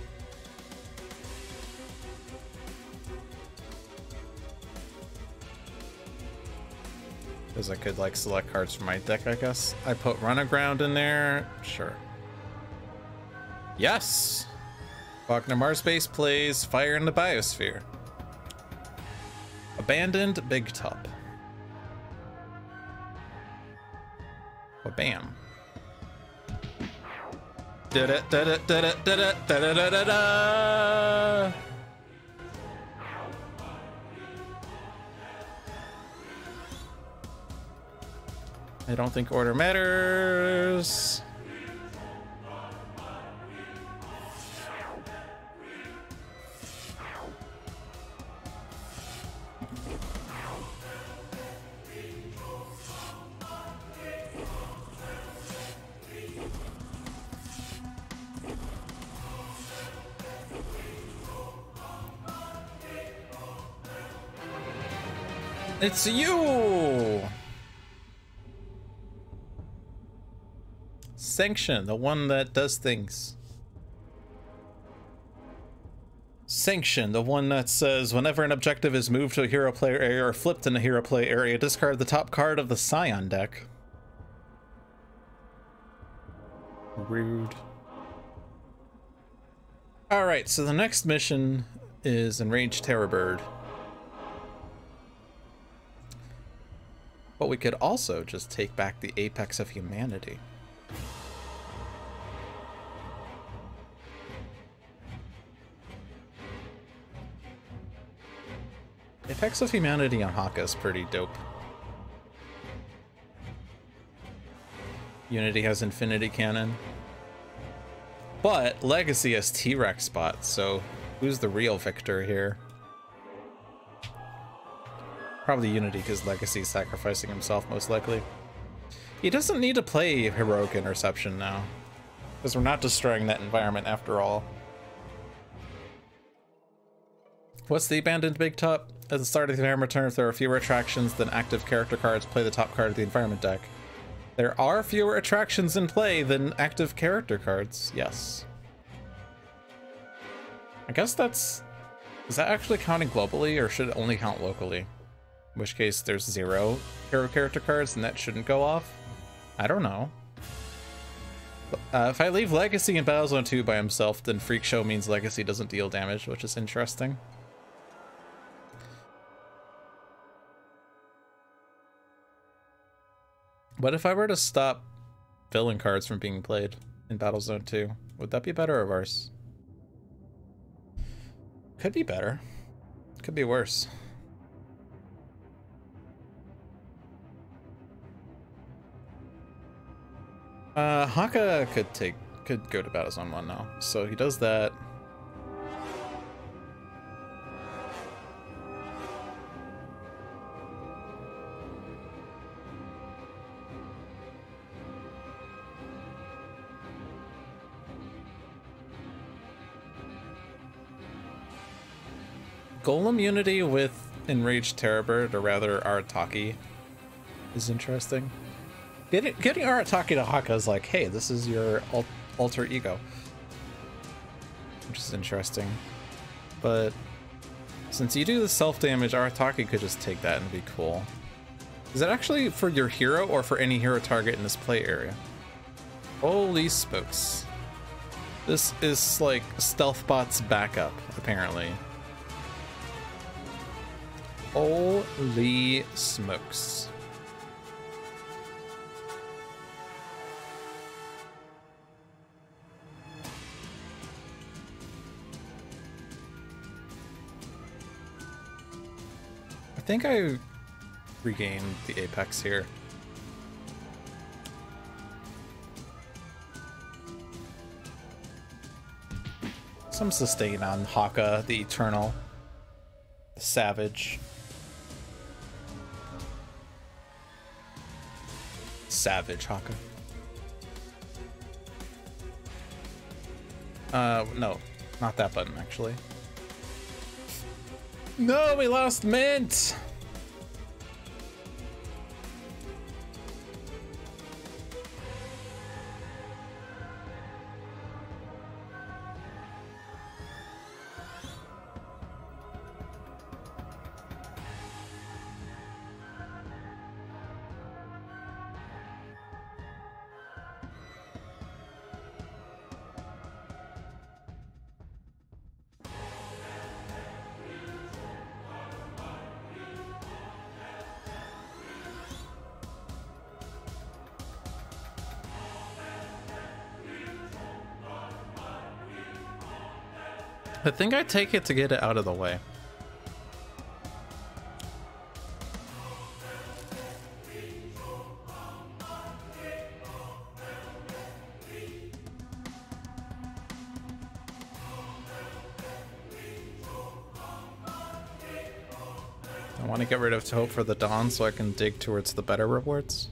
S1: Because I could like select cards from my deck, I guess. I put Run Aground in there. Sure. Yes! Wagner Marsbase plays Fire in the Biosphere. Abandoned Big Top. Well, bam. Did it, did it, did it, did it, da da da da da. I don't think order matters. It's you! Sanction, the one that does things. Sanction, the one that says whenever an objective is moved to a hero player area or flipped in a hero play area, discard the top card of the Scion deck. Rude. Alright, so the next mission is Enraged Terrorbird. But we could also just take back the apex of humanity. Apex of Humanity on Haka is pretty dope. Unity has Infinity Cannon. But Legacy has T-Rex spot, so who's the real victor here? Probably Unity, because Legacy's sacrificing himself most likely. He doesn't need to play Heroic Interception now, because we're not destroying that environment after all. What's the abandoned big top? At the start of the environment turn, if there are fewer attractions than active character cards, play the top card of the environment deck. There are fewer attractions in play than active character cards, yes. I guess that's... Is that actually counting globally, or should it only count locally? In which case there's 0 hero character cards and that shouldn't go off? I don't know. If I leave Legacy in Battlezone 2 by himself, then Freak Show means Legacy doesn't deal damage, which is interesting. What if I were to stop villain cards from being played in Battlezone 2? Would that be better or worse? Could be better. Could be worse. Haka could go to Battlezone 1 now. So he does that. Golem Unity with Enraged Terrorbird, or rather Arataki, is interesting. Getting Arataki to Haka is like, hey, this is your alter ego. Which is interesting. But since you do the self-damage, Arataki could just take that and be cool. Is it actually for your hero or for any hero target in this play area? Holy spokes. This is like Stealthbot's backup, apparently. Holy smokes. I think I regained the apex here. Some sustain on Haka, the Eternal, the Savage. Savage Haka. No, not that button actually. No, we lost Mint! I think I take it to get it out of the way. I want to get rid of Hope for the Dawn so I can dig towards the better rewards.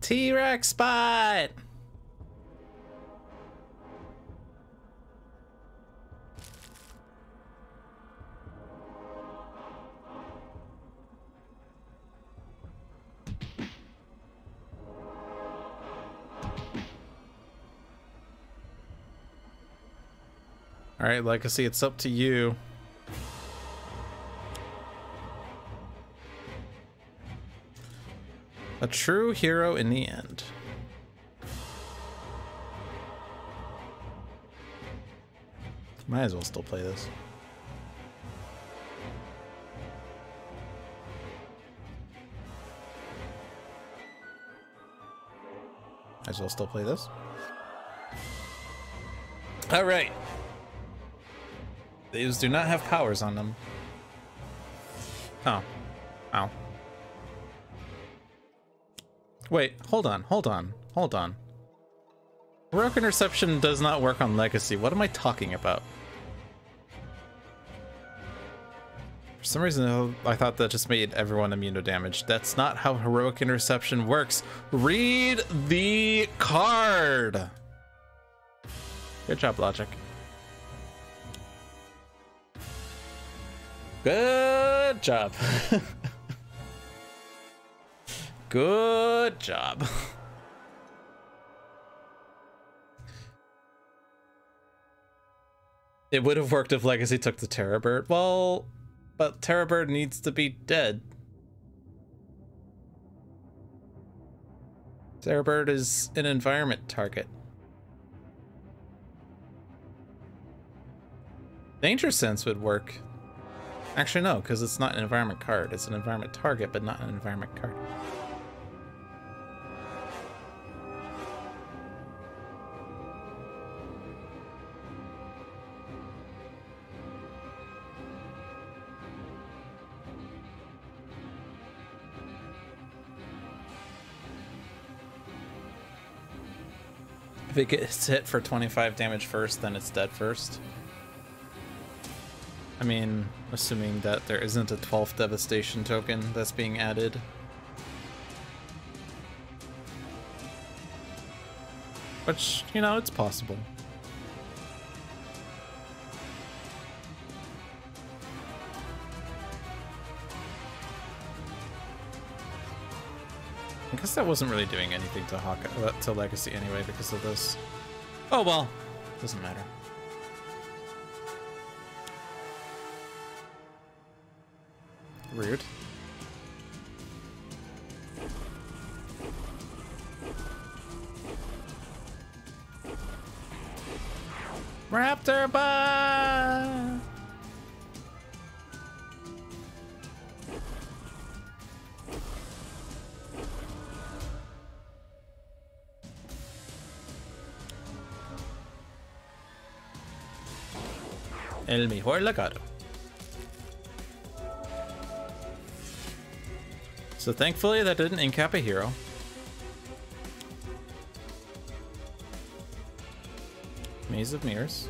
S1: T-Rex spot! Alright, Legacy, it's up to you. A true hero in the end. Might as well still play this. Might as well still play this. Alright. These do not have powers on them. Oh. Ow. Wait, hold on. Heroic Interception does not work on Legacy. What am I talking about? For some reason, I thought that just made everyone immune to damage. That's not how Heroic Interception works. Read the card! Good job, Logic. Good job. Good job. It would have worked if Legacy took the Terror Bird. Well, but Terror Bird needs to be dead. Terror Bird is an environment target. Danger Sense would work. Actually, no, because it's not an environment card. It's an environment target, but not an environment card. If it gets hit for 25 damage first, then it's dead first. I mean, assuming that there isn't a 12th Devastation token that's being added. Which, you know, it's possible. I guess that wasn't really doing anything to to Legacy anyway because of this. Oh well, doesn't matter. Rude. Raptor bye. El mejor legado. So thankfully that didn't incap a hero. Maze of Mirrors.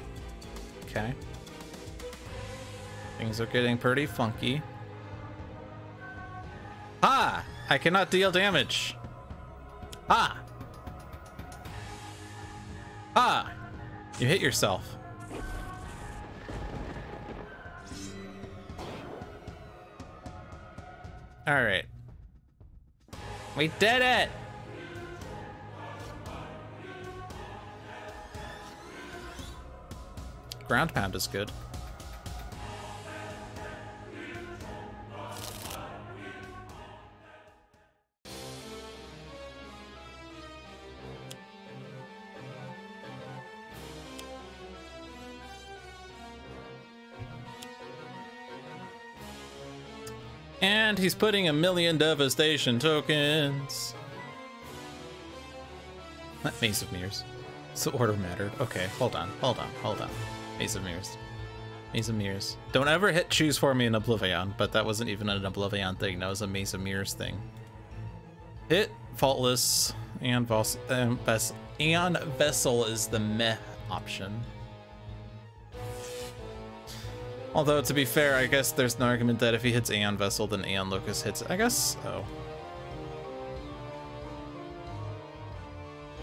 S1: Okay. Things are getting pretty funky. Ah! I cannot deal damage. Ah! Ah! You hit yourself. Alright. We did it! Ground Pound is good. And he's putting 1,000,000 Devastation tokens. Not Maze of Mirrors. So order mattered. Okay, hold on. Maze of Mirrors. Maze of Mirrors. Don't ever hit choose for me in Oblivion, but that wasn't even an Oblivion thing. That was a Maze of Mirrors thing. Hit Faultless and Vessel is the meh option. Although, to be fair, I guess there's an argument that if he hits Aeon Vessel, then Aeon Locust hits. I guess. Oh.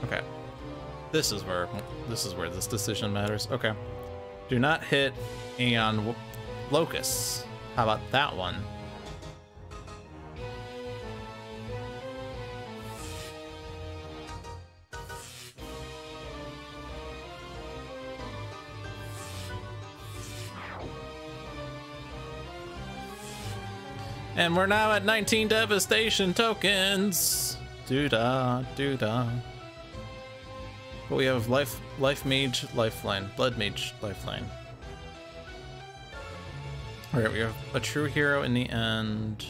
S1: Okay. This is where this decision matters. Okay. Do not hit Aeon Locust. How about that one? And we're now at 19 devastation tokens. Doo-da, doo-da. But we have life mage, lifeline, blood mage, lifeline. Alright, we have a true hero in the end.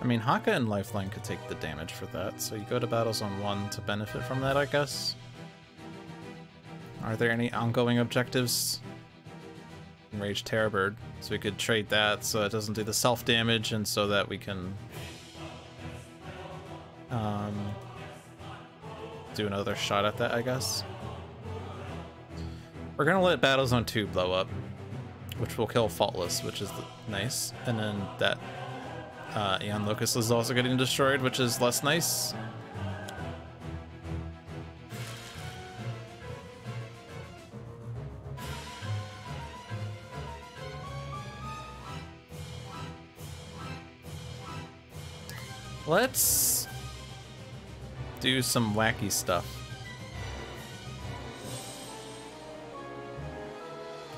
S1: I mean, Haka and lifeline could take the damage for that, so you go to battle zone 1 to benefit from that, I guess. Are there any ongoing objectives? Enrage Terrorbird, so we could trade that so it doesn't do the self damage, and so that we can do another shot at that, I guess. We're gonna let Battle Zone 2 blow up, which will kill Faultless, which is nice, and then that Aeon Locust is also getting destroyed, which is less nice. Let's do some wacky stuff.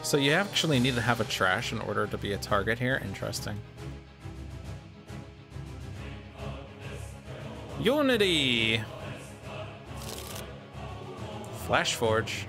S1: So you actually need to have a trash in order to be a target here. Interesting. Unity! Flash Forge.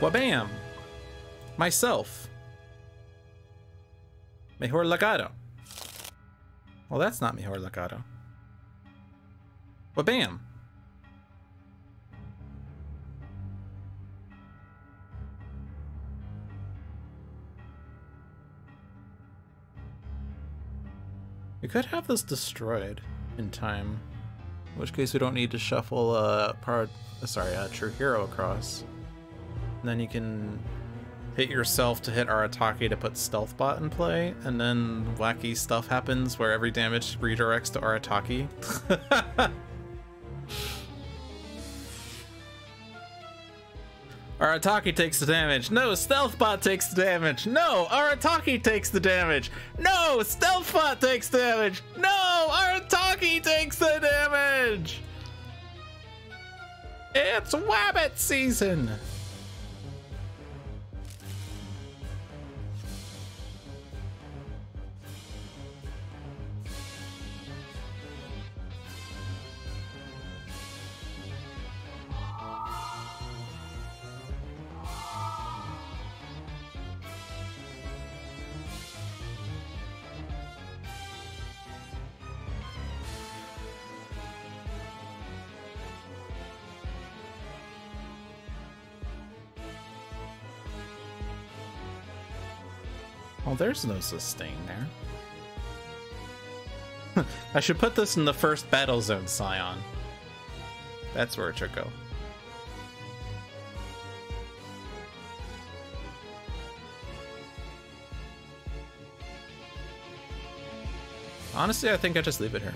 S1: Wabam! Myself. Mejor Legado. Well, that's not Mejor Legado. Wabam! We could have this destroyed in time, in which case we don't need to shuffle True Hero across. And then you can hit yourself to hit Arataki to put Stealth Bot in play, and then wacky stuff happens where every damage redirects to Arataki. Arataki takes the damage. No, Stealth Bot takes the damage. No, Arataki takes the damage. No, Stealth Bot takes the damage. No, Arataki takes the damage. It's Wabbit season. Oh, there's no sustain there. I should put this in the first battle zone, Scion. That's where it should go. Honestly, I think I just leave it here.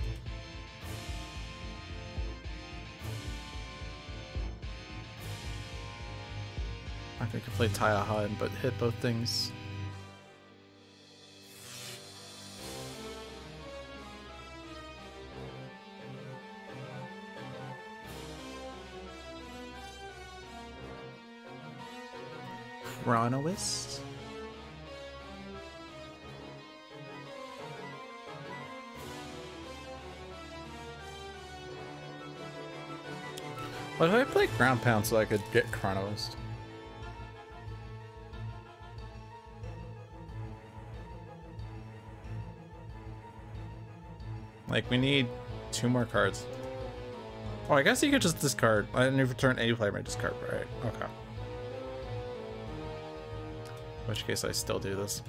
S1: I think I could play Taiaha but hit both things. Chronoist. What if I play Ground Pound so I could get Chronoist? Like, we need 2 more cards. Oh, I guess you could just discard. I didn't return any player may discard, right? Okay. In which case I still do this.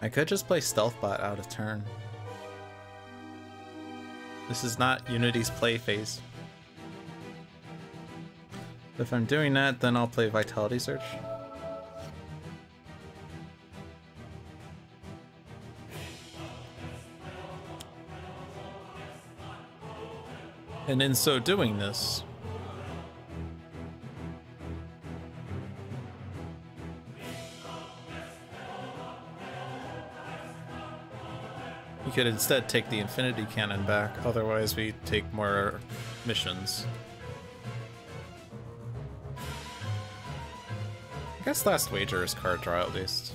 S1: I could just play Stealth Bot out of turn. This is not Unity's play phase. If I'm doing that, then I'll play Vitality Search. And in so doing this, we could instead take the Infinity Cannon back, otherwise we take more missions. I guess Last Wager is card draw at least.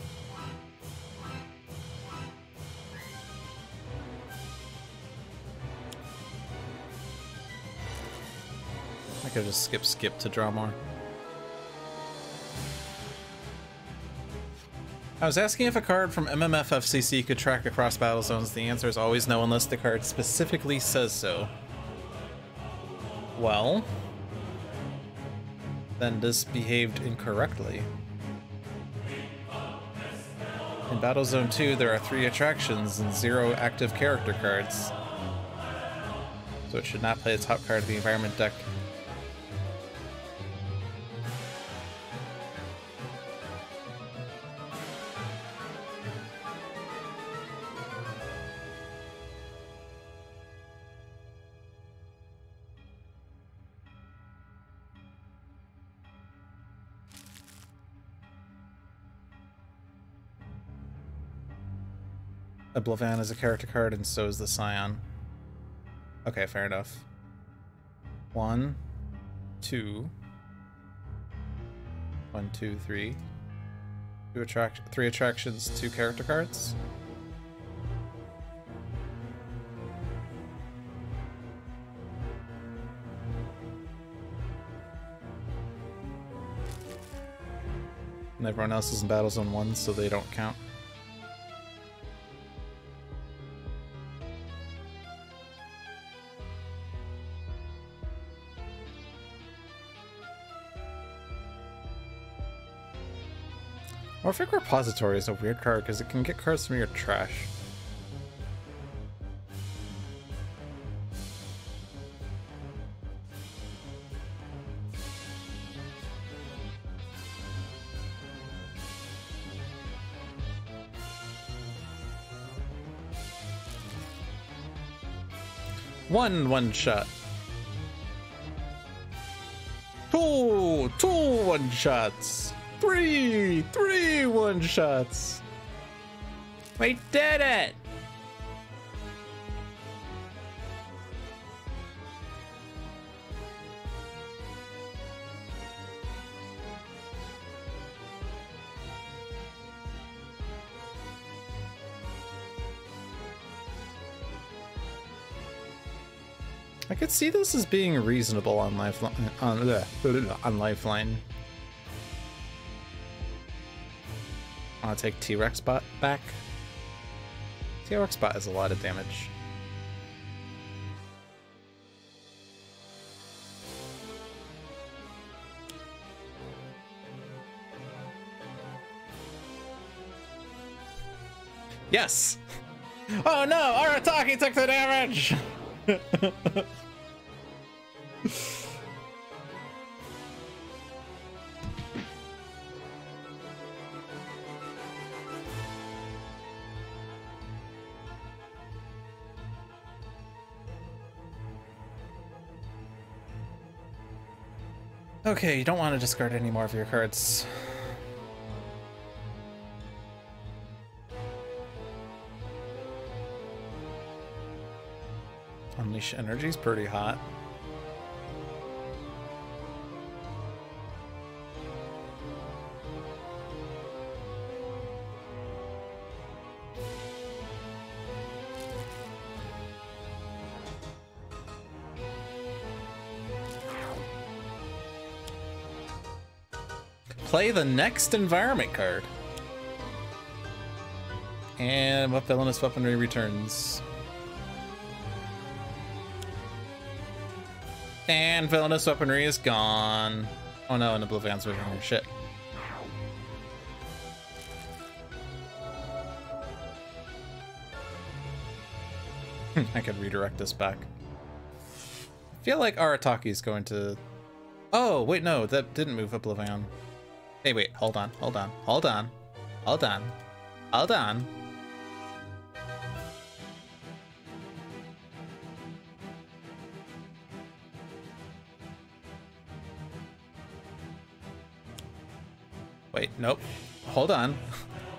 S1: I could just skip to draw more. I was asking if a card from MMFFCC could track across battle zones. The answer is always no unless the card specifically says so. Well, then this behaved incorrectly. In Battle Zone 2, there are 3 attractions and 0 active character cards. So it should not play the top card of the environment deck. Oblivion is a character card, and so is the Scion. Okay, fair enough. 1, 2. 1, 2, 3. 3 attractions, 2 character cards. And everyone else is in Battle Zone 1, so they don't count. Morphic Repository is a weird card because it can get cards from your trash. One shot. Two one shots. 3 one shots. We did it. I could see this as being reasonable on Lifeline. On Lifeline. I want to take T-Rex Bot back. T-Rex Bot has a lot of damage. Yes! Oh no! Arataki took the damage! Okay, you don't want to discard any more of your cards. Unleash Energy's pretty hot. Play the next environment card. And what villainous weaponry returns? And villainous weaponry is gone. Oh no, and Oblivion's with her. Shit. I could redirect this back. I feel like Arataki is going to... Oh, wait, no, that didn't move Oblivion. Hey, wait, hold on, hold on, hold on, hold on, hold on. Wait, nope. Hold on.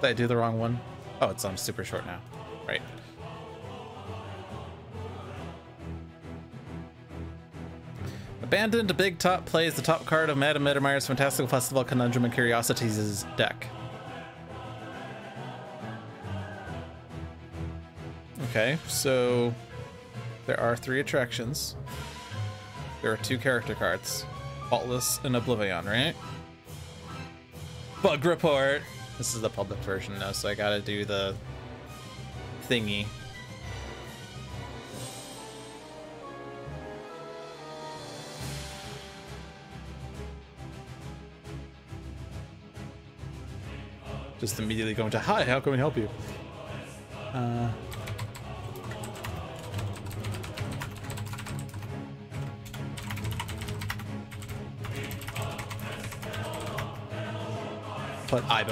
S1: Did I do the wrong one? Oh, it's on super short now. Right. Abandoned Big Top plays the top card of Madame Mittermeier's Fantastical Festival Conundrum and Curiosities' deck. Okay, so there are 3 attractions. There are 2 character cards. Faultless and Oblivion, right? Bug report. This is the public version though, so I gotta do the thingy. Just immediately going to, hi, how can we help you? But I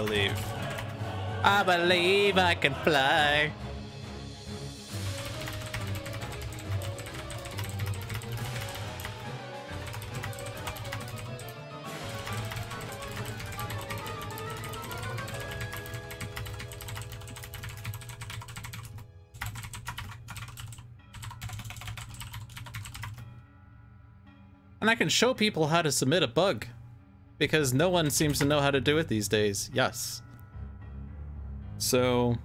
S1: believe I can fly. And I can show people how to submit a bug, because no one seems to know how to do it these days. Yes. So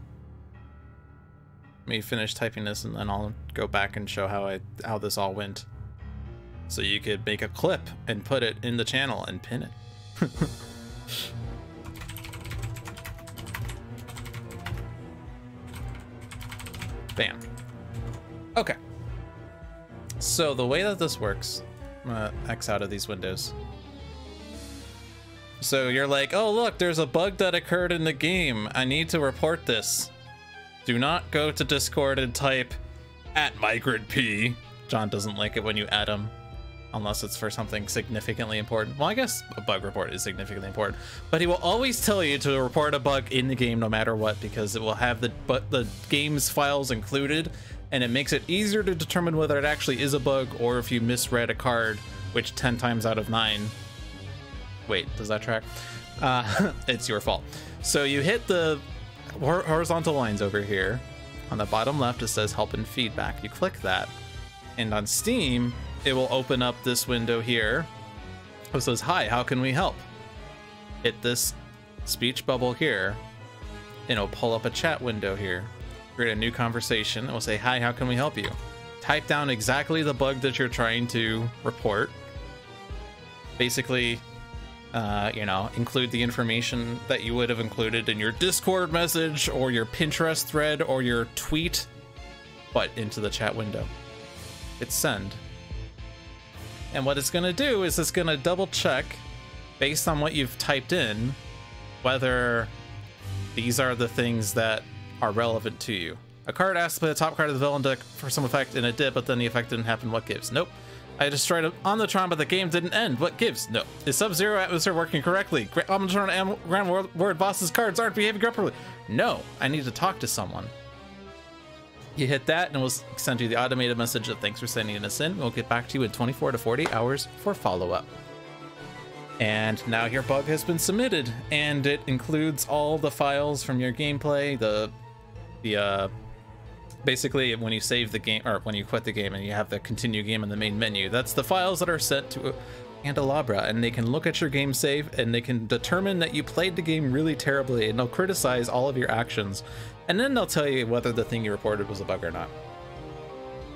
S1: let me finish typing this and then I'll go back and show how this all went. So you could make a clip and put it in the channel and pin it. Bam. Okay. So the way that this works, I'm gonna X out of these windows. So you're like, oh look, there's a bug that occurred in the game. I need to report this. Do not go to Discord and type @MigrantP. John doesn't like it when you add him, unless it's for something significantly important. Well, I guess a bug report is significantly important, but he will always tell you to report a bug in the game no matter what, because it will have the game's files included, and it makes it easier to determine whether it actually is a bug or if you misread a card, which 10 times out of 9... Wait, does that track? It's your fault. So you hit the horizontal lines over here. On the bottom left, it says help and feedback. You click that, and on Steam, it will open up this window here. It says, hi, how can we help? Hit this speech bubble here, and it'll pull up a chat window here. Create a new conversation. It will say, hi, how can we help you? Type down exactly the bug that you're trying to report. Basically, you know, include the information that you would have included in your Discord message or your Pinterest thread or your tweet, but into the chat window. Hit send. And what it's going to do is it's going to double check, based on what you've typed in, whether these are the things that are relevant to you. A card asked to play the top card of the villain deck for some effect, and it did, but then the effect didn't happen. What gives? Nope. I destroyed it on the Tron, but the game didn't end. What gives? No. Is Sub-Zero Atmosphere working correctly? Omnitron and Grand Word Boss's cards aren't behaving properly. No. I need to talk to someone. You hit that, and it will send you the automated message that thanks for sending us in. We'll get back to you in 24 to 40 hours for follow-up. And now your bug has been submitted, and it includes all the files from your gameplay, basically when you save the game, or when you quit the game and you have the continue game in the main menu, that's the files that are sent to Handelabra, and they can look at your game save and they can determine that you played the game really terribly, and they'll criticize all of your actions, and then they'll tell you whether the thing you reported was a bug or not.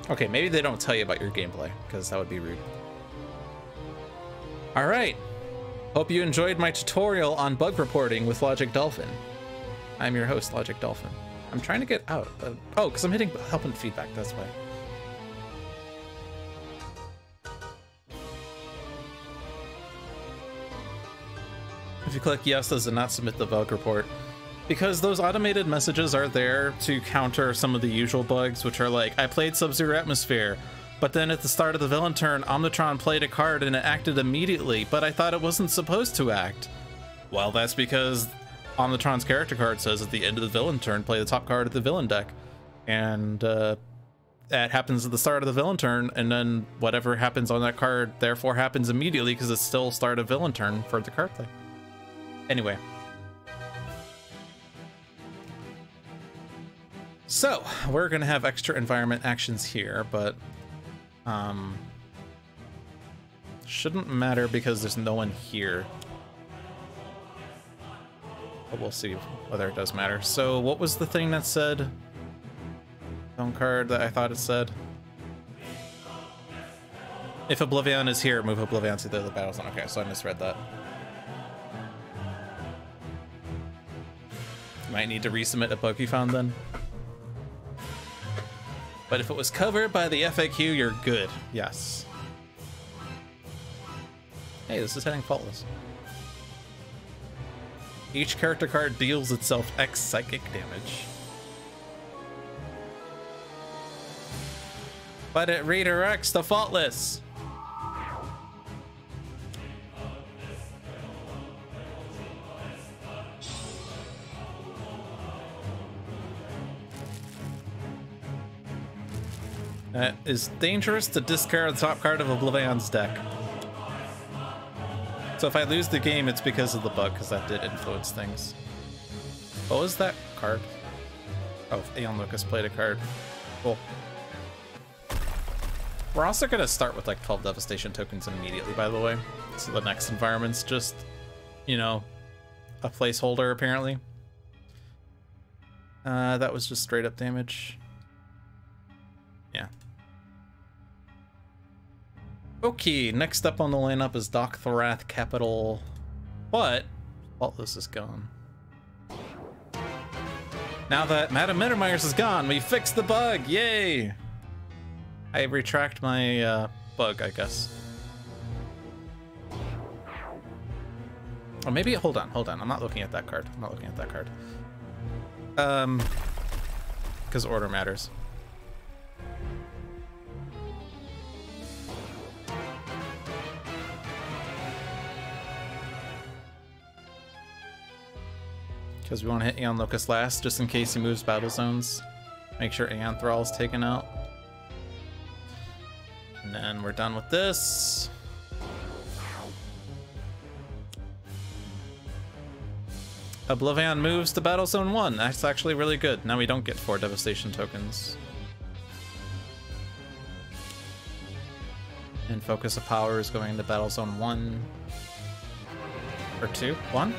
S1: Okay, maybe they don't tell you about your gameplay, because that would be rude. All right. Hope you enjoyed my tutorial on bug reporting with Logic Dolphin. I'm your host, Logic Dolphin. I'm trying to get out. Oh, because I'm hitting help and feedback, that's why. If you click yes, does it not submit the bug report? Because those automated messages are there to counter some of the usual bugs, which are like, I played Sub-Zero Atmosphere, but then at the start of the villain turn, Omnitron played a card and it acted immediately, but I thought it wasn't supposed to act. Well, that's because Omnitron's character card says at the end of the villain turn, play the top card of the villain deck. And that happens at the start of the villain turn, and then whatever happens on that card therefore happens immediately because it's still start of villain turn for the card play. Anyway. So, we're going to have extra environment actions here, but shouldn't matter because there's no one here. But we'll see whether it does matter. So, what was the thing that said? Zone card that I thought it said? If Oblivion is here, move Oblivion to the other battle zone. Okay, so I misread that. Might need to resubmit a bug you found then. But if it was covered by the FAQ, you're good. Yes. Hey, this is heading faultless. Each character card deals itself X psychic damage. But it redirects to faultless. That is dangerous to discard the top card of Oblivion's deck. So if I lose the game, it's because of the bug, because that did influence things. What was that card? Oh, Aeon Lucas played a card. Cool. We're also going to start with like 12 Devastation tokens immediately, by the way. So the next environment's just, you know, a placeholder, apparently. That was just straight up damage. Yeah. Okay, next up on the lineup is Doc Thorath Capital, but Faultless is gone. Now that Madame Mittermeiers is gone, we fixed the bug, yay! I retract my bug, I guess. Or maybe, hold on, I'm not looking at that card. I'm not looking at that card. Because order matters. Because we want to hit Aeon Locust last, just in case he moves battle zones. Make sure Aeon Thrall is taken out. And then we're done with this. Oblivion moves to Battle Zone 1. That's actually really good. Now we don't get 4 Devastation tokens. And Focus of Power is going to Battle Zone 1. Or 2? 1?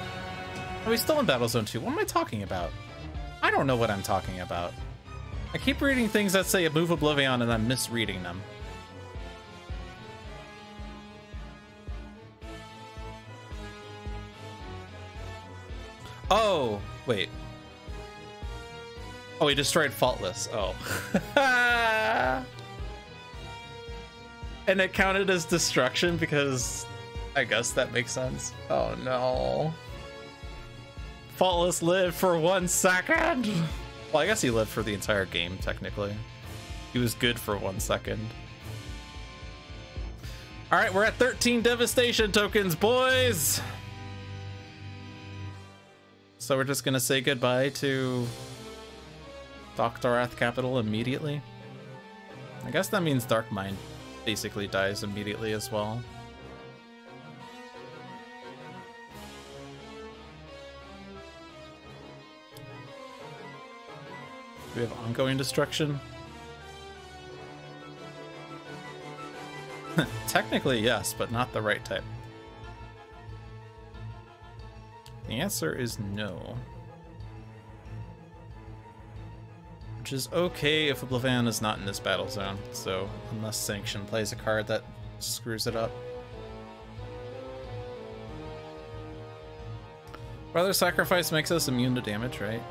S1: Are we still in Battle Zone 2? What am I talking about? I don't know what I'm talking about. I keep reading things that say move Oblivion and I'm misreading them. Oh, wait. Oh, he destroyed Faultless. Oh. And it counted as destruction because I guess that makes sense. Oh no. Faultless lived for 1 second. Well, I guess he lived for the entire game, technically. He was good for 1 second. All right, we're at 13 Devastation tokens, boys. So we're just gonna say goodbye to Doc Thorath Capital immediately. I guess that means Dark Mind basically dies immediately as well. Do we have ongoing destruction? Technically, yes, but not the right type. The answer is no. Which is okay if Oblivion is not in this battle zone, so unless Sanction plays a card that screws it up. Brother Sacrifice makes us immune to damage, right?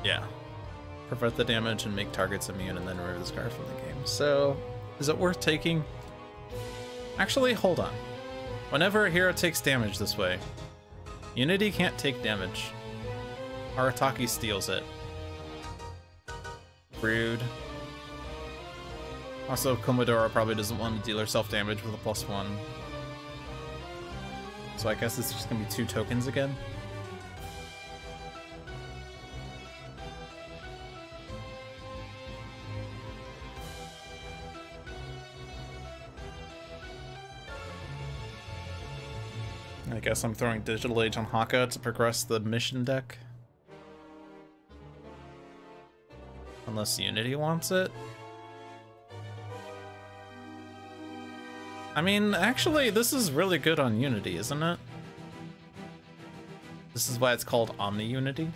S1: Yeah. Prevent the damage and make targets immune and then remove this card from the game. So, is it worth taking? Actually, hold on. Whenever a hero takes damage this way, Unity can't take damage. Arataki steals it. Rude. Also, Komodora probably doesn't want to deal herself damage with a +1. So I guess it's just gonna be 2 tokens again. I guess I'm throwing Digital Age on Haka to progress the mission deck. Unless Unity wants it. I mean, actually, this is really good on Unity, isn't it? This is why it's called Omni Unity.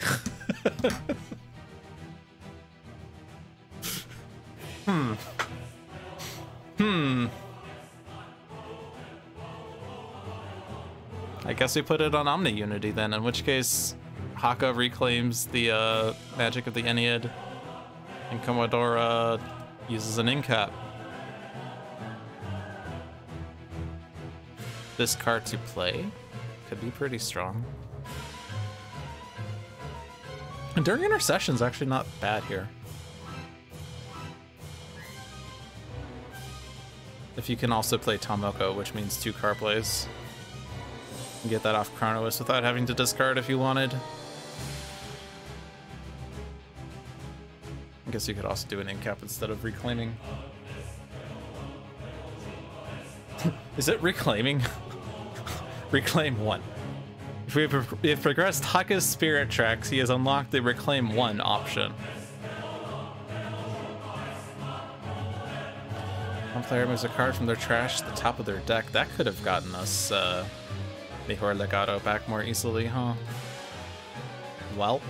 S1: I guess we put it on Omni Unity then, in which case Haka reclaims the magic of the Ennead, and Komodora uses an incap. This card to play could be pretty strong. And during Intercession's actually not bad here. If you can also play Tomoko, which means 2 card plays. And get that off Chronois without having to discard if you wanted. I guess you could also do an incap instead of reclaiming. Is it reclaiming? Reclaim 1. If we have progressed Haka's spirit tracks, he has unlocked the Reclaim 1 option. One player moves a card from their trash to the top of their deck. That could have gotten us Mejor Legado back more easily, huh? Welp.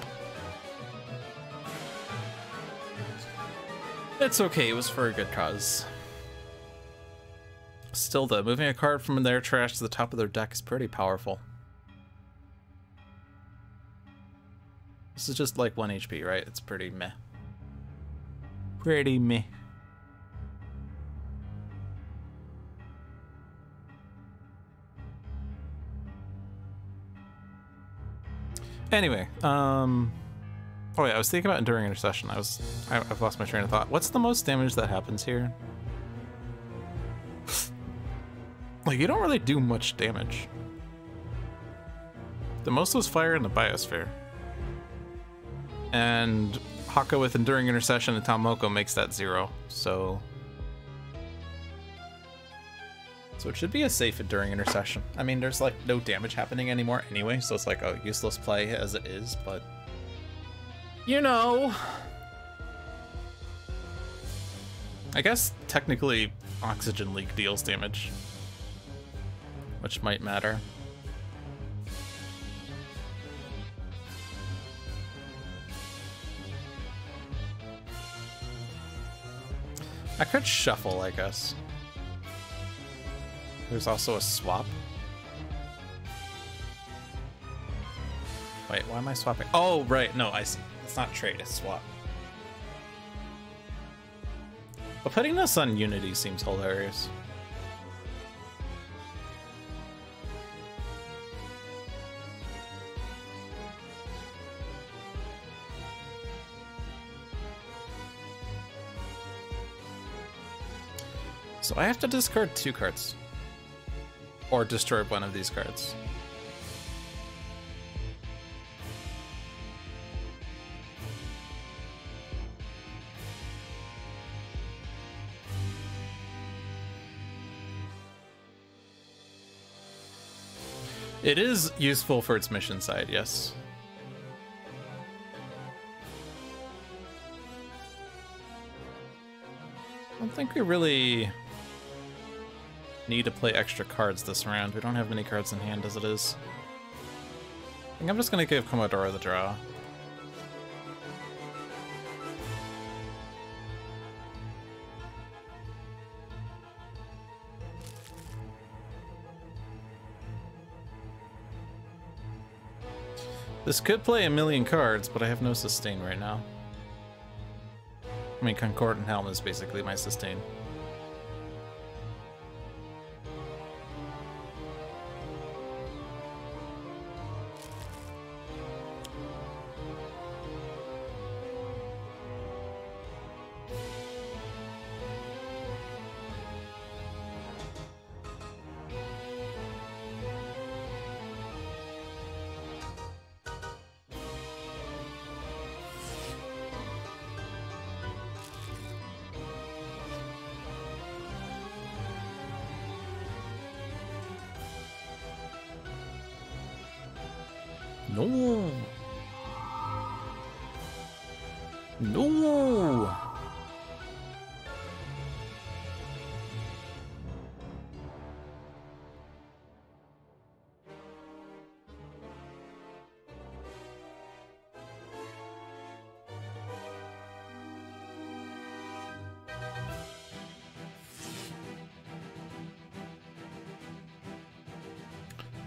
S1: It's okay, it was for a good cause. Still though, moving a card from their trash to the top of their deck is pretty powerful. This is just like 1 HP, right? It's pretty meh. Pretty meh. Anyway, oh yeah, I was thinking about Enduring Intercession. I've lost my train of thought. What's the most damage that happens here? Like, you don't really do much damage. The most was fire in the Biosphere. And Haka with Enduring Intercession and Tomoko makes that 0, so it should be a safe Enduring Intercession. I mean, there's like no damage happening anymore anyway, so it's like a useless play as it is, but you know. I guess technically Oxygen Leak deals damage, which might matter. I could shuffle, I guess. There's also a swap. Wait, why am I swapping? Oh, right, no, I see. It's not trade, it's swap. But putting this on Unity seems hilarious. So I have to discard 2 cards. Or destroy one of these cards. It is useful for its mission side, yes. I don't think we really need to play extra cards this round. We don't have many cards in hand as it is. I think I'm just gonna give Komodora the draw. This could play a million cards, but I have no sustain right now. I mean, Concordant Helm is basically my sustain. No. No.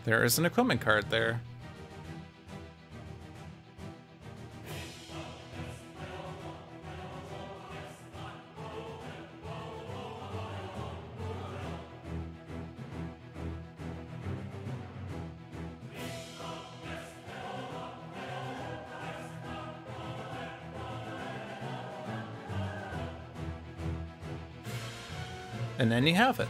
S1: There is an equipment card there. And then you have it.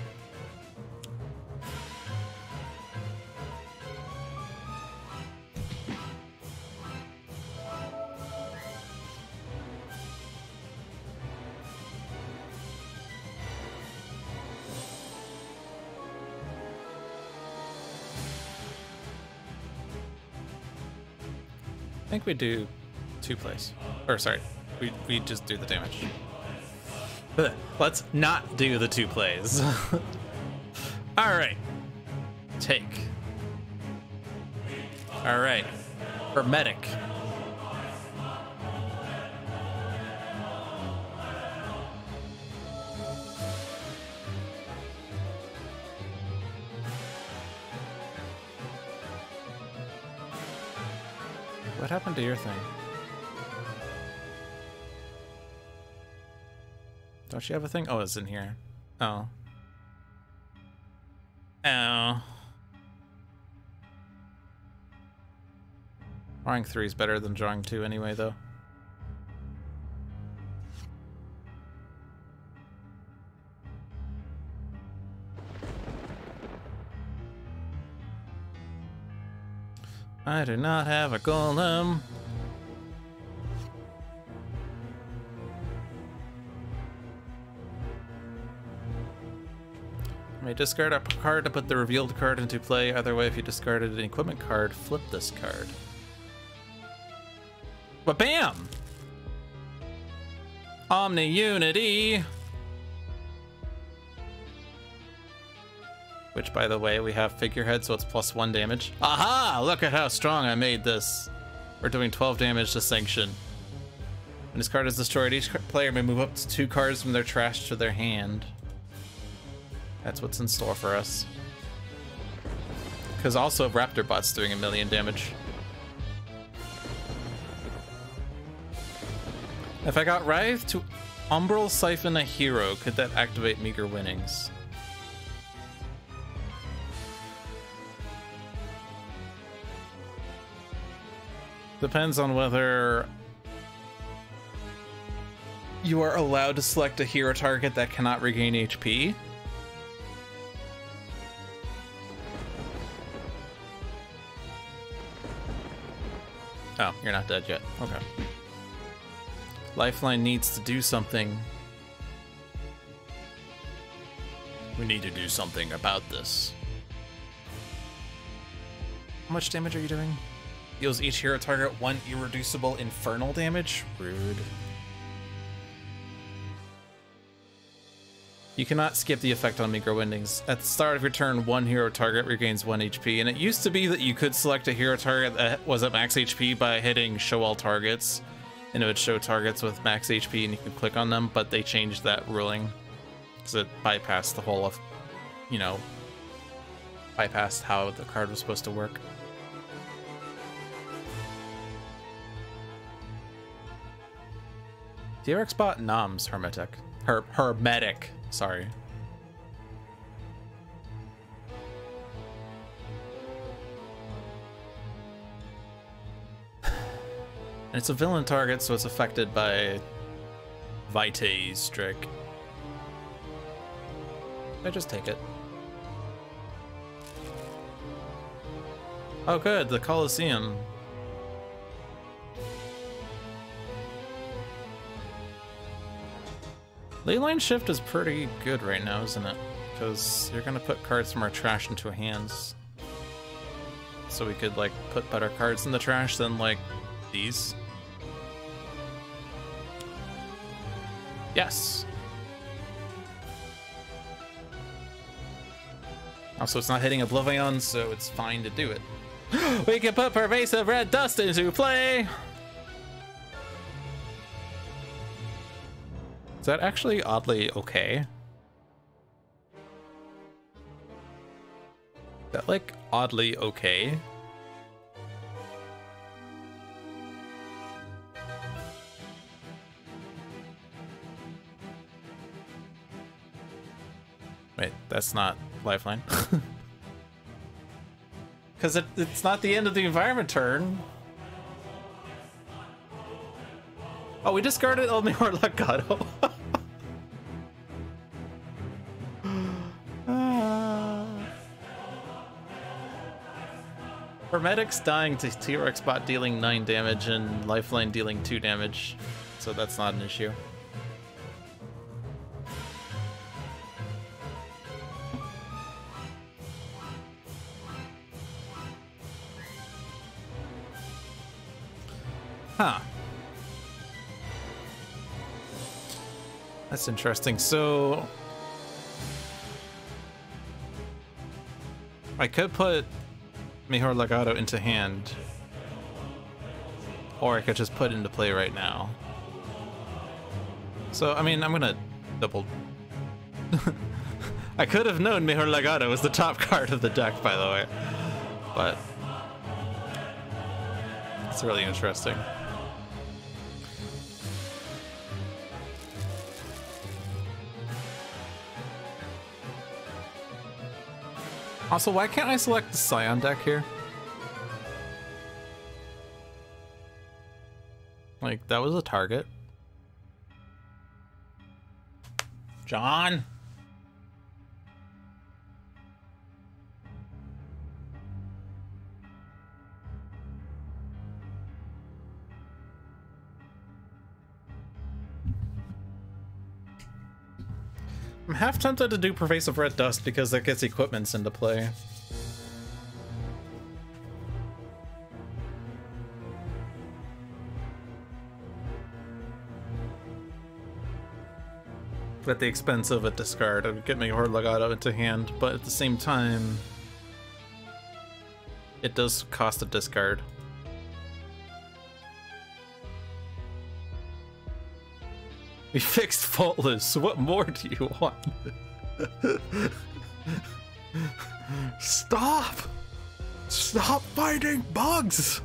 S1: I think we do 2 plays. Or sorry, we just do the damage. Let's not do the 2 plays. Alright. Take. Alright. Hermetic. What happened to your thing? Don't you have a thing? Oh, it's in here. Oh. Oh. Drawing 3 is better than drawing 2 anyway, though. I do not have a golem. I may discard a card to put the revealed card into play. Either way, if you discarded an equipment card, flip this card. But bam! Omni Unity! Which, by the way, we have figurehead, so it's +1 damage. Aha! Look at how strong I made this. We're doing 12 damage to Sanction. When this card is destroyed, each player may move up to 2 cards from their trash to their hand. That's what's in store for us. Because also Raptor Bot's doing 1,000,000 damage. If I got Writhe to Umbral Siphon a hero, could that activate meager winnings? Depends on whether you are allowed to select a hero target that cannot regain HP. Oh, you're not dead yet. Okay. Lifeline needs to do something. We need to do something about this. How much damage are you doing? Deals each hero target 1 irreducible infernal damage? Rude. You cannot skip the effect on meager winnings. At the start of your turn, 1 hero target regains 1 HP, and it used to be that you could select a hero target that was at max HP by hitting show all targets, and it would show targets with max HP and you could click on them, but they changed that ruling because it bypassed the whole of, you know, bypassed how the card was supposed to work. DRX bot noms hermetic. Hermetic, sorry. And it's a villain target, so it's affected by Vitae's Strike. I just take it. Oh good, the Colosseum. Leyline Shift is pretty good right now, isn't it? Because you're gonna put cards from our trash into hands. so we could like put better cards in the trash than like these. Yes. Also, it's not hitting Oblivion, so it's fine to do it. We can put Pervasive Red Dust into play! Is that actually oddly okay? Is that like oddly okay? Wait, that's not Lifeline. Because it's not the end of the environment turn. Oh, we discarded El Mejor Legado. Hermetic's dying to T-Rex bot dealing 9 damage and Lifeline dealing 2 damage, so that's not an issue. Huh. That's interesting. So I could put Mejor Legado into hand, or I could just put it into play right now. So, I mean, I'm gonna double... I could have known Mejor Legado was the top card of the deck, by the way. But it's really interesting. Also, why can't I select the Scion deck here? Like, that was a target. John! I'm half tempted to do Pervasive Red Dust because that gets equipments into play. At the expense of a discard, it would get me Mejor Legado into hand, but at the same time, it does cost a discard. We fixed Faultless. What more do you want? Stop! Stop finding bugs!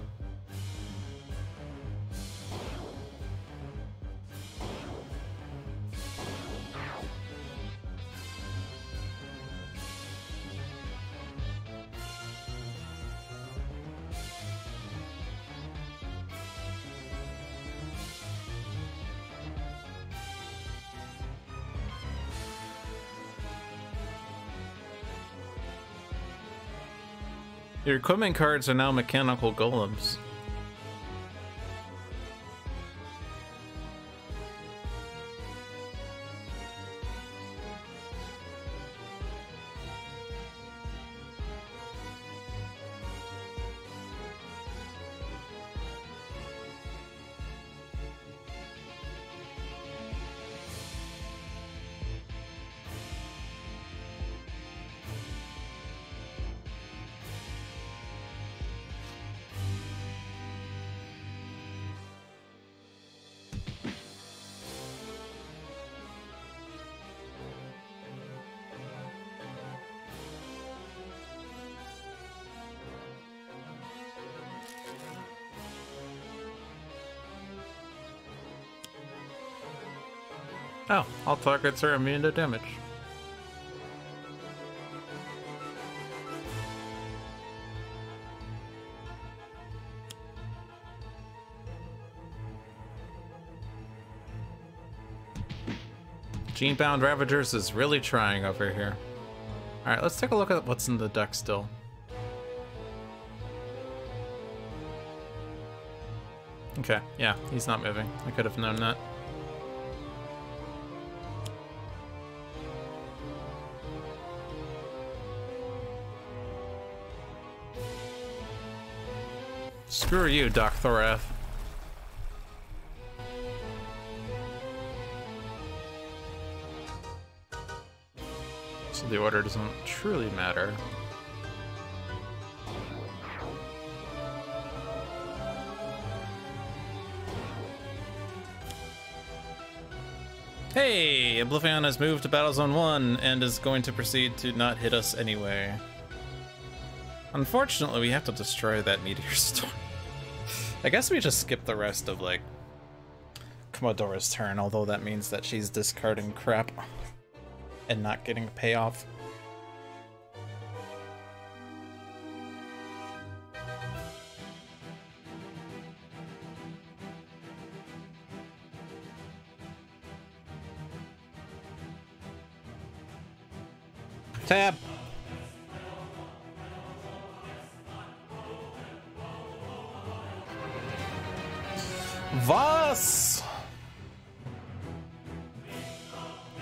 S1: Your equipment cards are now mechanical golems. Oh, all targets are immune to damage. Genebound Ravagers is really trying over here. Alright, let's take a look at what's in the deck still. Okay, yeah, he's not moving. I could have known that. Screw you, Doc Thorath. So the order doesn't truly matter. Hey! Oblivion has moved to Battle Zone 1 and is going to proceed to not hit us anyway. Unfortunately, we have to destroy that meteor storm. I guess we just skip the rest of, like, Commodora's turn, although that means that she's discarding crap and not getting a payoff. Tab. Voss!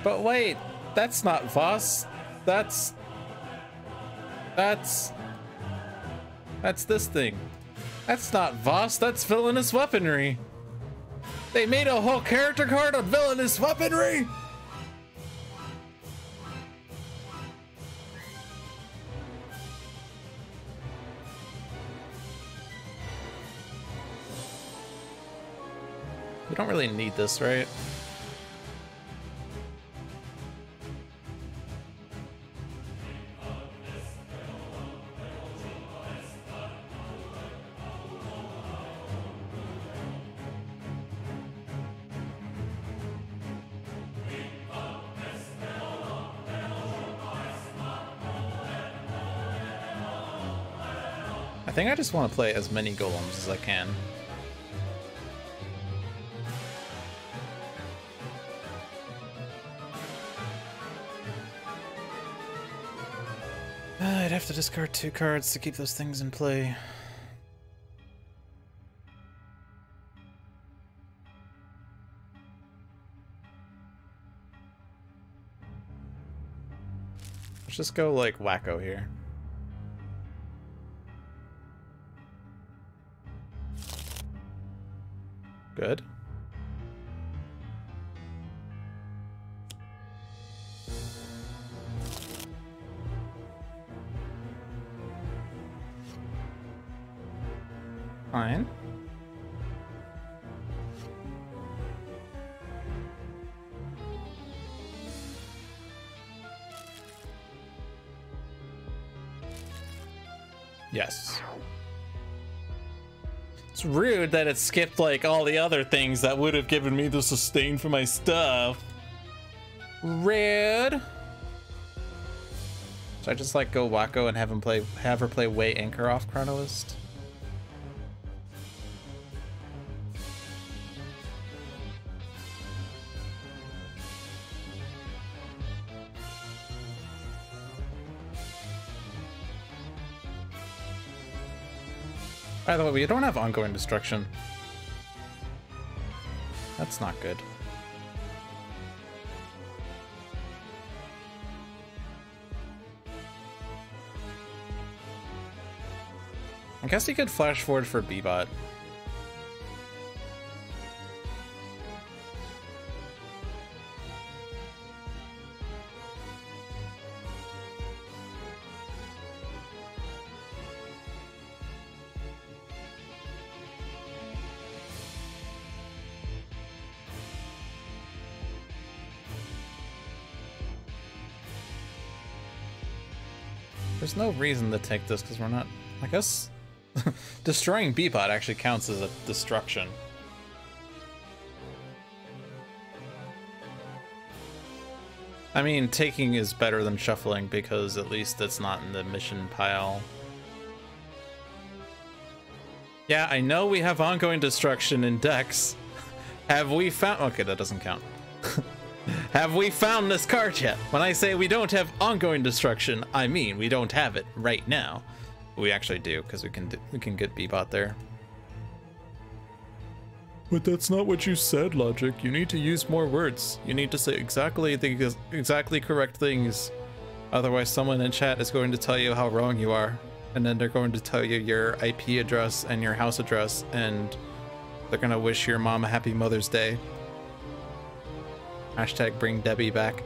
S1: But wait, that's not Voss. That's this thing. That's not Voss, that's villainous weaponry. They made a whole character card on villainous weaponry? We don't really need this, right? I think I just want to play as many golems as I can. I'd have to discard 2 cards to keep those things in play. Let's just go like wacko here. Good. Fine. Yes. It's rude that it skipped like all the other things that would have given me the sustain for my stuff. Rude. Should I just like go wacko and have her play way anchor off Chronoist? By the way, we don't have ongoing destruction. That's not good. I guess you could flash forward for B-Bot. There's no reason to take this because we're not, I guess, destroying B-Bot actually counts as a destruction. I mean, taking is better than shuffling because at least it's not in the mission pile. Yeah, I know we have ongoing destruction in decks. Have we found, okay, that doesn't count. Have we found this card yet? When I say we don't have ongoing destruction, I mean we don't have it right now. We actually do, because we can get B-Bot there. But that's not what you said, Logic. You need to use more words. You need to say exactly the correct things. Otherwise, someone in chat is going to tell you how wrong you are. And then they're going to tell you your IP address and your house address, and they're gonna wish your mom a happy Mother's Day. Hashtag bring Debbie back.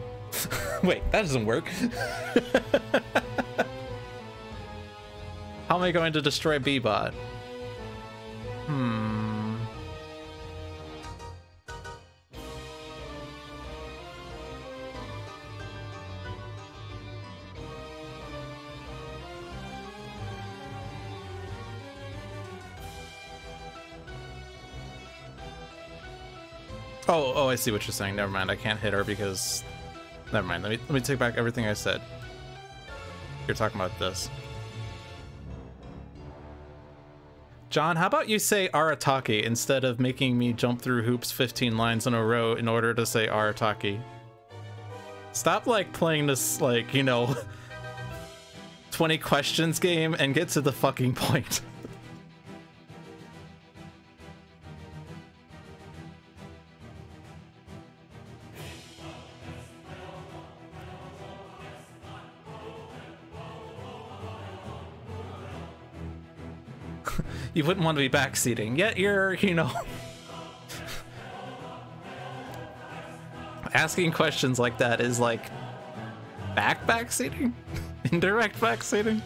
S1: Wait, that doesn't work. How am I going to destroy Bebot? Oh, I see what you're saying. Never mind. I can't hit her because... Never mind. Let me take back everything I said. You're talking about this. John, how about you say Arataki instead of making me jump through hoops 15 lines in a row in order to say Arataki? Stop, like, playing this, like, you know, 20 questions game and get to the fucking point. You wouldn't want to be backseating, yet you're, you know, asking questions like that is like backseating? Indirect backseating?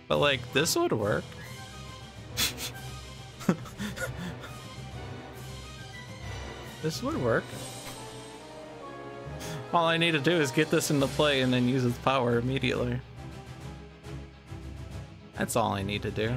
S1: But like this would work. This would work. All I need to do is get this into play and then use its power immediately. That's all I need to do.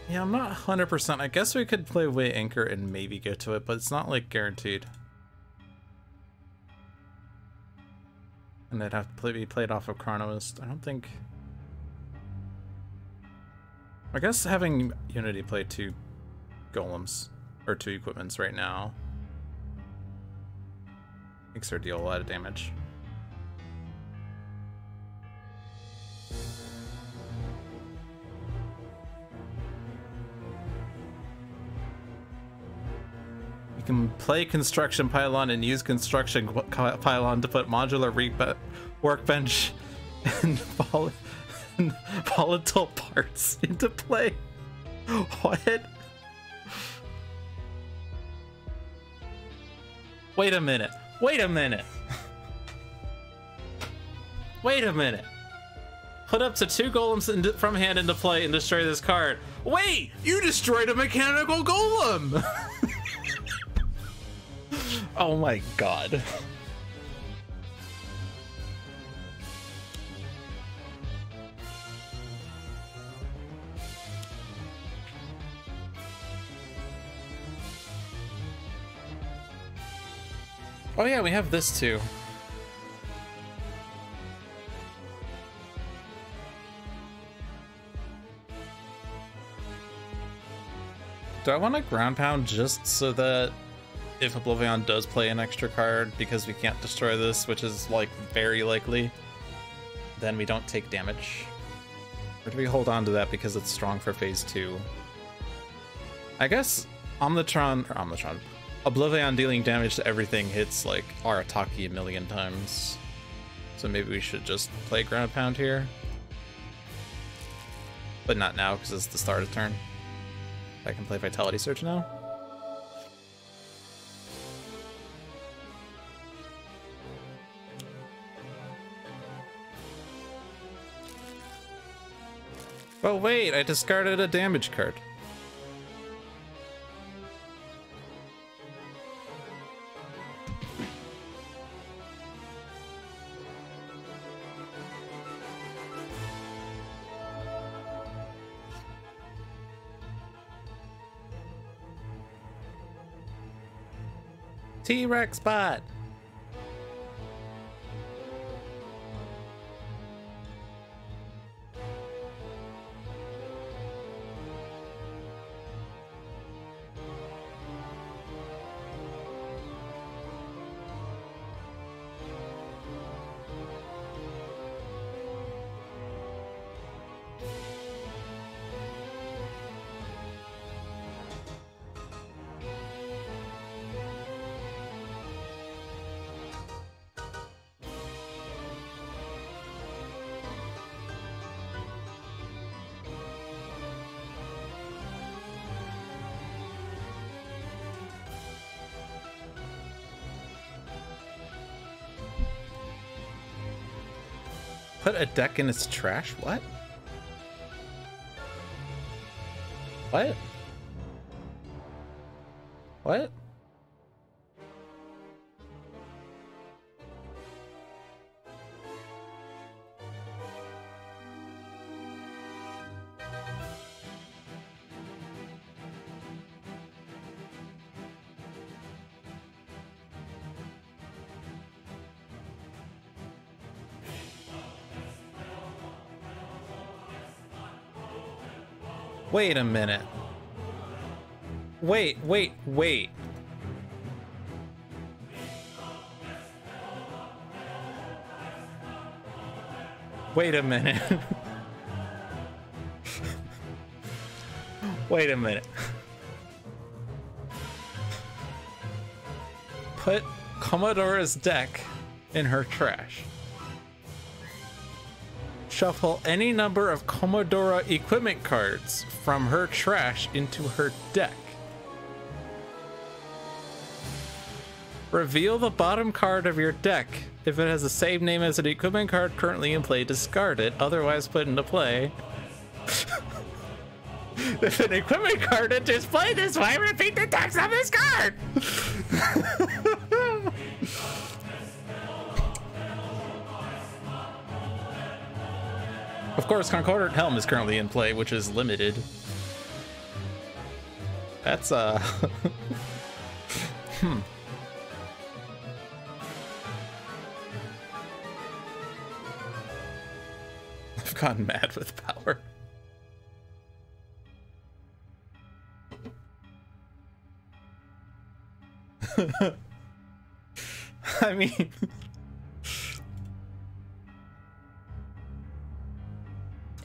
S1: Yeah, I'm not 100%. I guess we could play Way Anchor and maybe get to it, but it's not like guaranteed. And they'd have to be played off of Chronoist. I don't think... I guess having Unity play 2 golems, or 2 equipments right now, makes her deal a lot of damage. You can play Construction Pylon and use Construction Pylon to put modular workbench and volatile parts into play. What? Wait a minute. Wait a minute. Wait a minute. Put up to 2 golems from hand into play and destroy this card. Wait! You destroyed a mechanical golem! Oh my god. Oh yeah, we have this too. Do I want to ground pound just so that if Oblivion does play an extra card, because we can't destroy this, which is like very likely, then we don't take damage? Or do we hold on to that because it's strong for phase 2? I guess Oblivion dealing damage to everything hits like Arataki a million times. So maybe we should just play ground pound here. But not now because it's the start of turn. I can play Vitality Surge now. Oh wait, I discarded a damage card. T-Rex bot. Put a deck in its trash? What? What? What? Wait a minute. Wait. Wait a minute. Wait a minute. Put Commodora's deck in her trash. Shuffle any number of Commodora equipment cards from her trash into her deck. Reveal the bottom card of your deck. If it has the same name as an equipment card currently in play, discard it, otherwise put into play. If an equipment card enters play this way, repeat the text of this card! Of course, Concordant Helm is currently in play, which is limited. That's, I've gotten mad with power. I mean...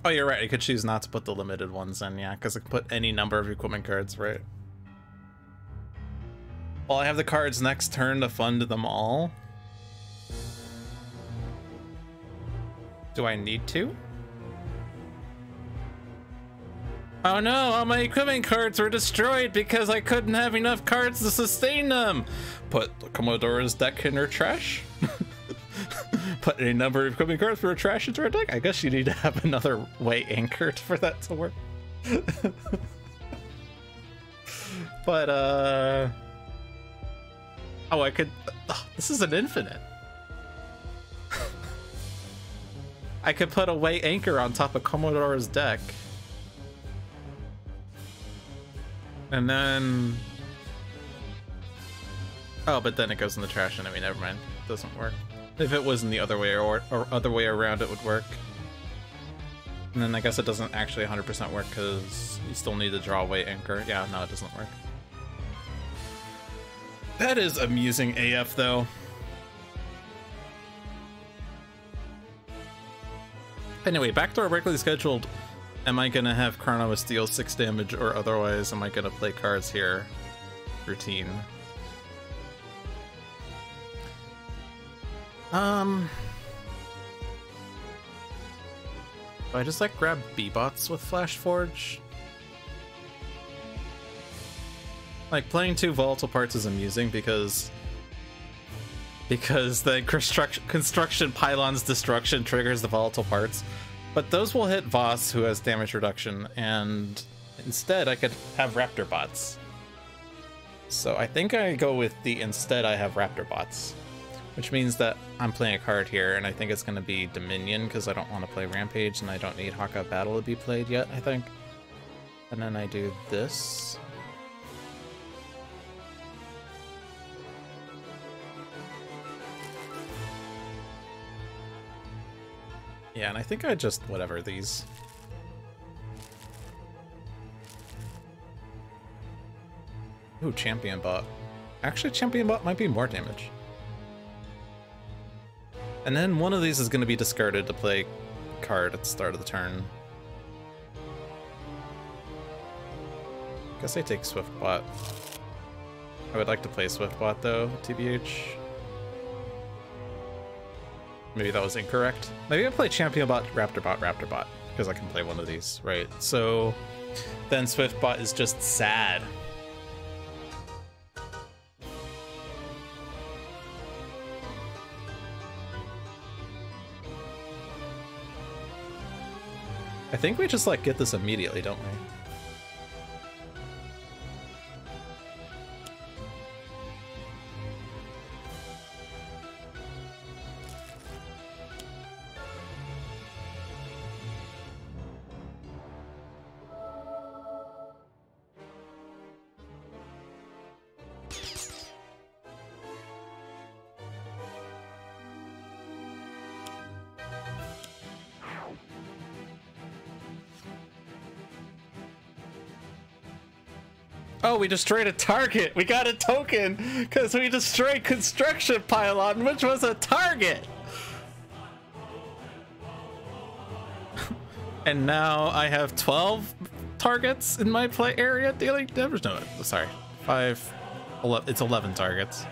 S1: Oh, you're right. I could choose not to put the limited ones in, yeah, because I can put any number of equipment cards, right? Well, I have the cards next turn to fund them all. Do I need to? Oh no, all my equipment cards were destroyed because I couldn't have enough cards to sustain them. Put Commodora's deck in her trash. Put a number of equipment cards for her trash into her deck. I guess you need to have another way anchored for that to work. But oh, I could, oh, this is an infinite. I could put a way anchor on top of Commodora's deck. And then, oh, but then it goes in the trash and I mean, never mind, it doesn't work. If it was in the other way or other way around, it would work. And then I guess it doesn't actually 100% work because you still need to draw away anchor. Yeah, no, it doesn't work. That is amusing AF though. Anyway, back to our regularly scheduled. Am I gonna have Chrono steal 6 damage or otherwise am I gonna play cards here routine? Do I just like grab B-bots with Flash Forge? Like playing 2 volatile parts is amusing because the construction pylon's destruction triggers the volatile parts, but those will hit Voss, who has damage reduction, and instead I could have Raptor bots. So I think I go with the instead I have Raptor bots, which means that I'm playing a card here, and I think it's going to be Dominion because I don't want to play Rampage and I don't need Hawkeye Battle to be played yet, I think. And then I do this. Yeah, and I think I just whatever these. Ooh, champion bot. Actually, champion bot might be more damage. And then one of these is going to be discarded to play card at the start of the turn. Guess I take Swiftbot. I would like to play Swiftbot though, TBH. Maybe that was incorrect. Maybe I play Championbot, Raptorbot, Raptorbot, because I can play one of these, right? So then Swiftbot is just sad. I think we just like get this immediately, don't we? Oh, we destroyed a target. We got a token because we destroyed construction pylon, which was a target. And now I have 12 targets in my play area dealing damage. No, sorry, 5, 11, it's 11 targets.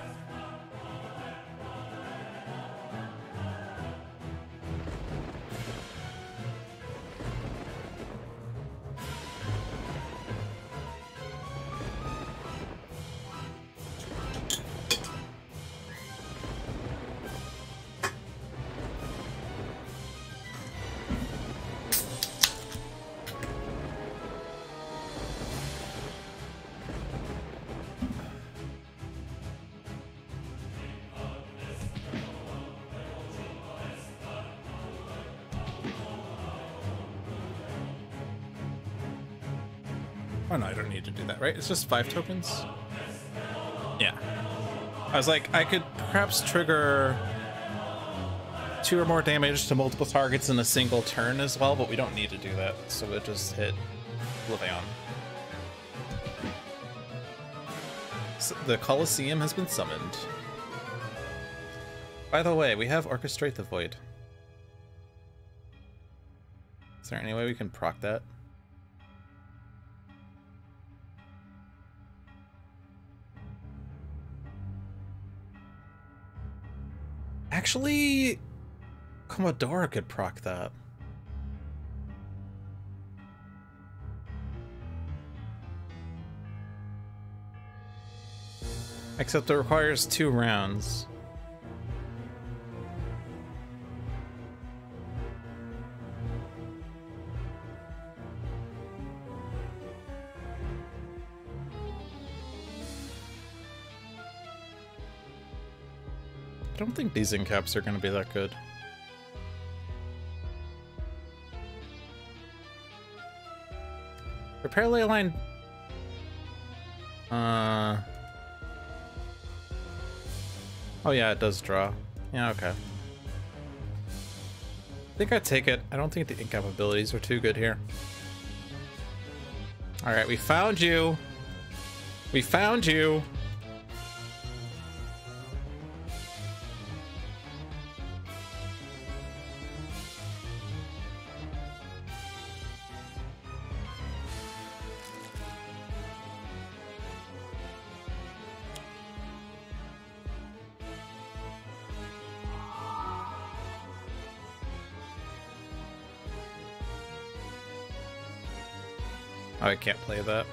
S1: Oh no, I don't need to do that, right? It's just 5 tokens? Yeah. I was like, I could perhaps trigger 2 or more damage to multiple targets in a single turn as well, but we don't need to do that, so we'll just hit Levion. So the Colosseum has been summoned. By the way, we have Orchestrate the Void. Is there any way we can proc that? Actually, Commodore could proc that. Except it requires 2 rounds. I don't think these incaps are going to be that good. Repair ley line. Oh yeah, it does draw. Yeah, okay. I think I take it. I don't think the incap abilities are too good here. Alright, we found you. We found you. Oh, I can't play that.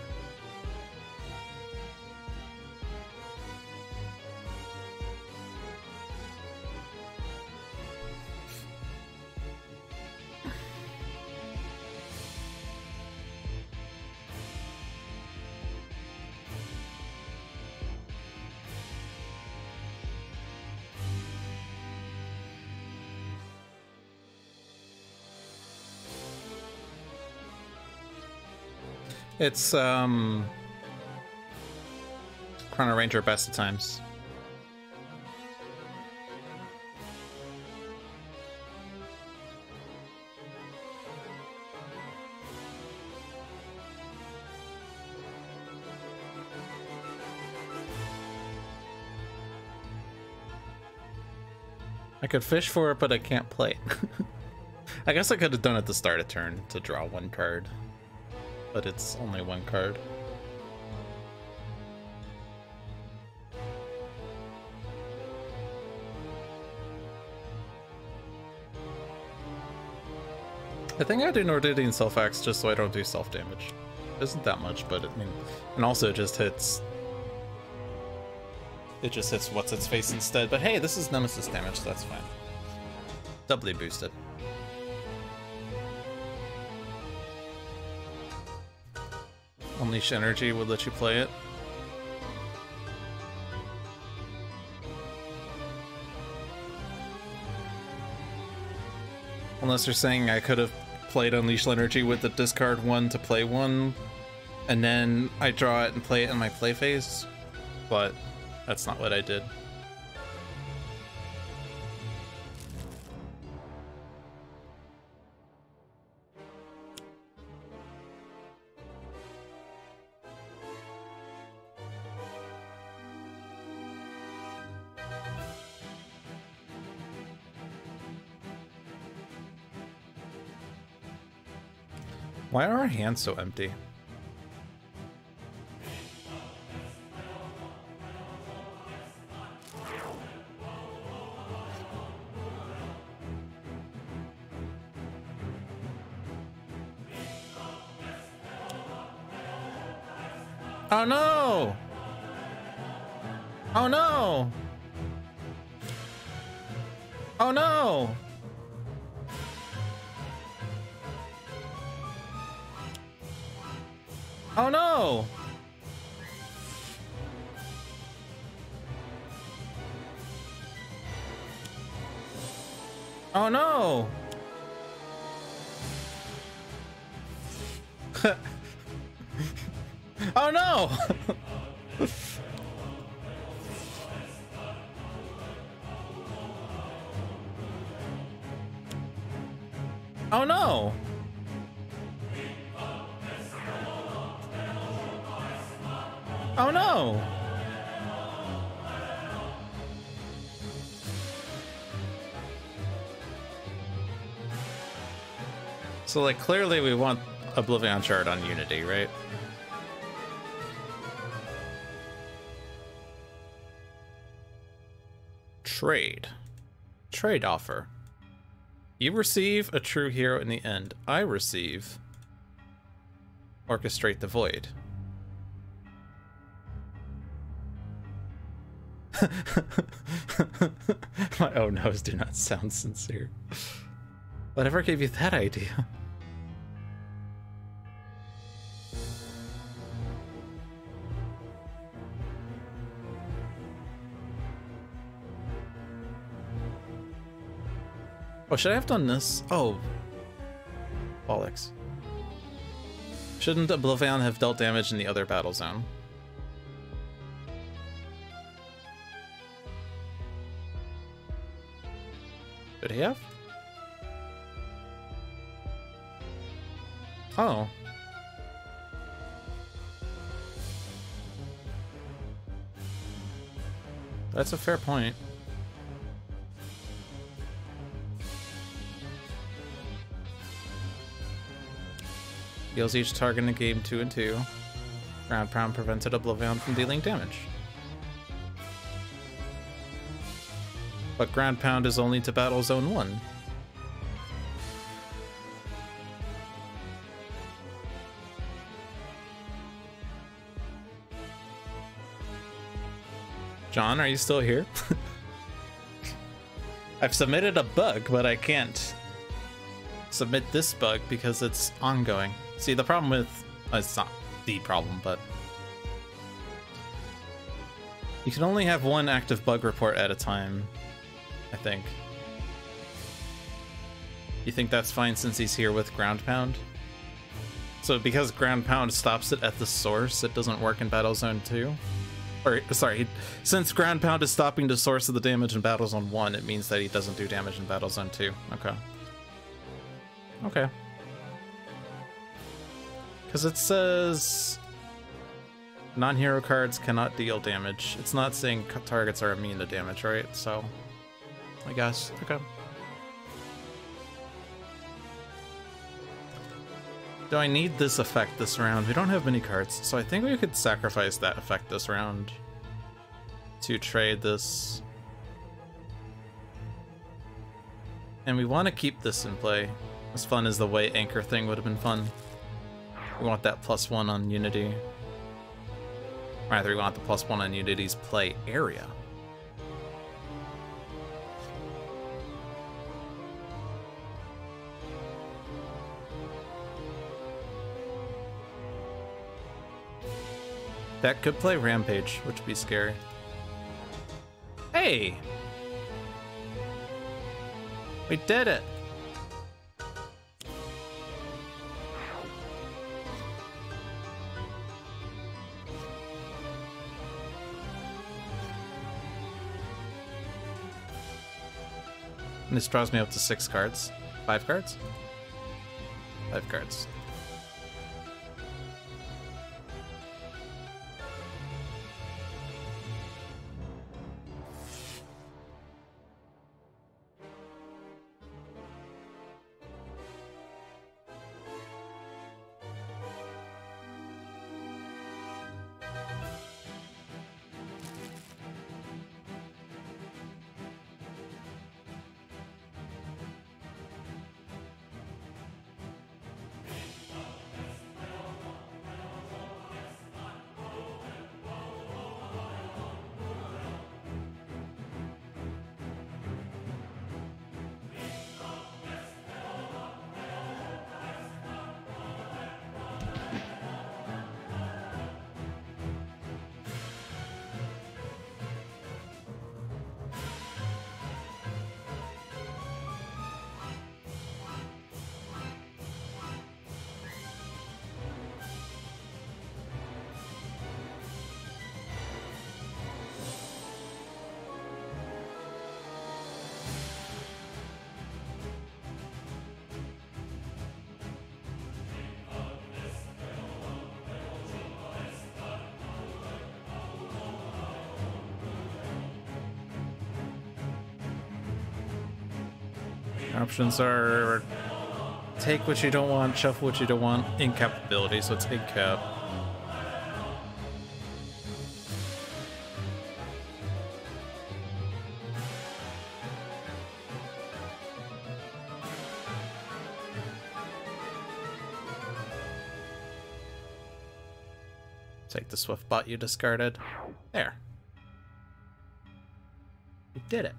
S1: It's Chrono Ranger best of times. I could fish for it, but I can't play it. I guess I could have done it to start a turn to draw one card, but it's only one card. I think I do Nordidian Self-Axe just so I don't do self-damage. Isn't that much, but I mean, and also it just hits what's its face instead. But hey, this is nemesis damage, so that's fine. Doubly boosted. Unleash Energy would let you play it. Unless you're saying I could have played Unleash Energy with the discard one to play one, and then I draw it and play it in my play phase, but that's not what I did. Why are our hands so empty? Oh no! Oh no! Oh no! Oh no! Oh no! Oh no! Oh no! Oh no! So like clearly we want Oblivion Shard on Unity, right? Trade. Trade offer. You receive a true hero in the end. I receive Orchestrate the Void. My oh no's do not sound sincere. Whatever gave you that idea? Oh, should I have done this? Oh. Bollocks. Shouldn't Oblivion have dealt damage in the other battle zone? Did he have? Oh. That's a fair point. Heals each target in a game 2 and 2. Ground Pound prevented Oblivion from dealing damage. But Ground Pound is only to Battle Zone 1. John, are you still here? I've submitted a bug, but I can't submit this bug because it's ongoing. See, the problem with... it's not the problem, but... you can only have one active bug report at a time, I think. You think that's fine since he's here with Ground Pound? So because Ground Pound stops it at the source, it doesn't work in Battle Zone 2? Or, sorry, since Ground Pound is stopping the source of the damage in Battle Zone 1, it means that he doesn't do damage in Battle Zone 2. Okay. Okay. Because it says non-hero cards cannot deal damage. It's not saying targets are immune to damage, right? So I guess. Okay. Do I need this effect this round? We don't have many cards, so I think we could sacrifice that effect this round to trade this. And we want to keep this in play. As fun as the white anchor thing would have been fun. We want that +1 on Unity. Or rather, we want the +1 on Unity's play area. That could play Rampage, which would be scary. Hey! We did it! And this draws me up to 6 cards. 5 cards? 5 cards. Options are take what you don't want, shuffle what you don't want, incap ability, so it's incap. Take the Swift Bot you discarded. There. You did it.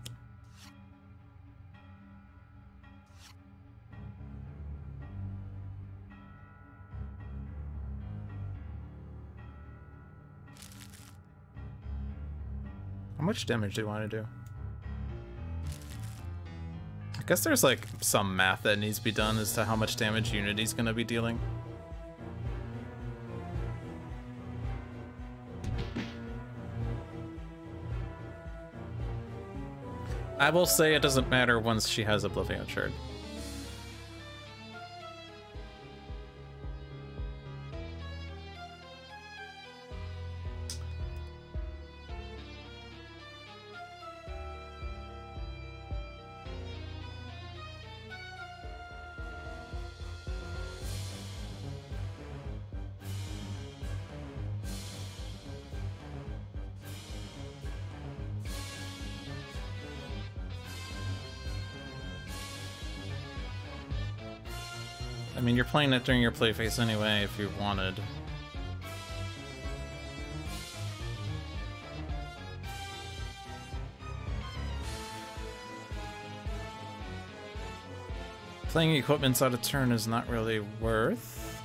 S1: How much damage do you want to do? I guess there's like some math that needs to be done as to how much damage Unity's gonna be dealing. I will say it doesn't matter once she has Oblivion Shard. I mean, you're playing it during your play phase anyway, if you wanted. Playing equipment's out of turn is not really worth.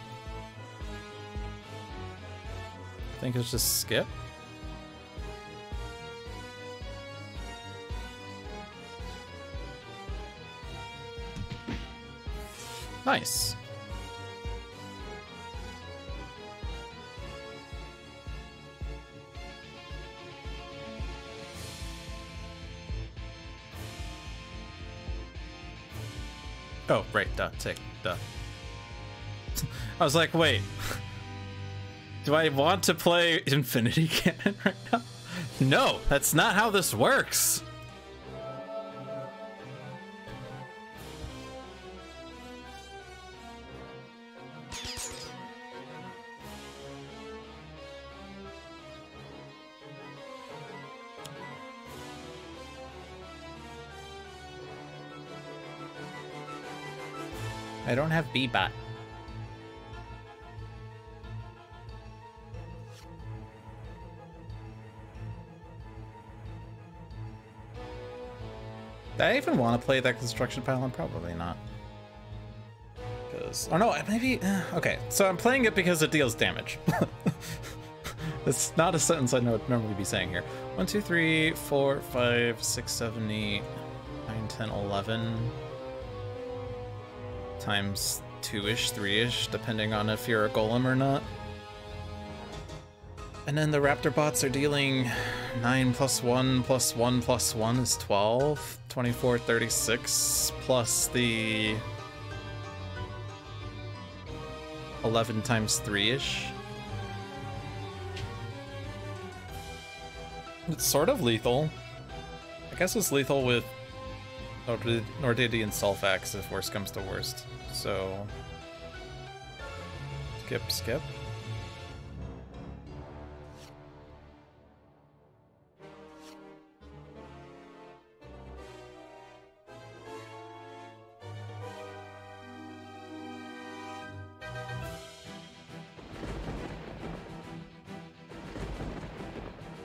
S1: I think it's just skip. Nice. Oh, right, duh, tick, duh. I was like, wait. Do I want to play Infinity Cannon right now? No, that's not how this works. I don't have B-Bot. Do I even want to play that construction pylon? Probably not. Because, oh no, maybe, okay. So I'm playing it because it deals damage. It's not a sentence I would normally be saying here. 1, 2, 3, 4, 5, 6, 7, 8, 9, 10, 11. Times 2-ish, 3-ish, depending on if you're a golem or not. And then the raptor bots are dealing 9 plus 1 plus 1 plus 1 is 12. 24, 36 plus the 11 times 3-ish. It's sort of lethal. I guess it's lethal with Nordidi and Sulfax if worst comes to worst. So skip.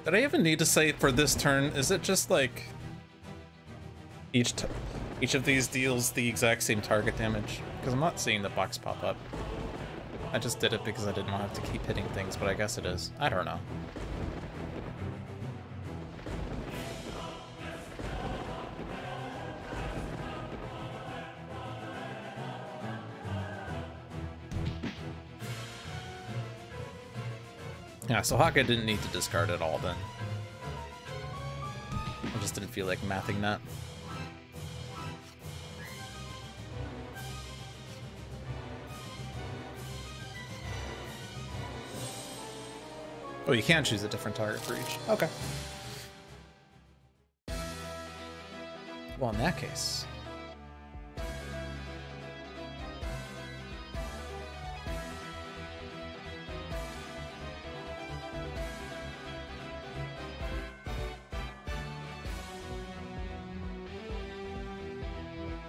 S1: Did I even need to say for this turn, is it just like each of these deals the exact same target damage? Because I'm not seeing the box pop up. I just did it because I didn't want to have to keep hitting things, but I guess it is. I don't know. Yeah, so Haka didn't need to discard at all then. I just didn't feel like mathing that. Oh, you can choose a different target for each. Okay. Well, in that case...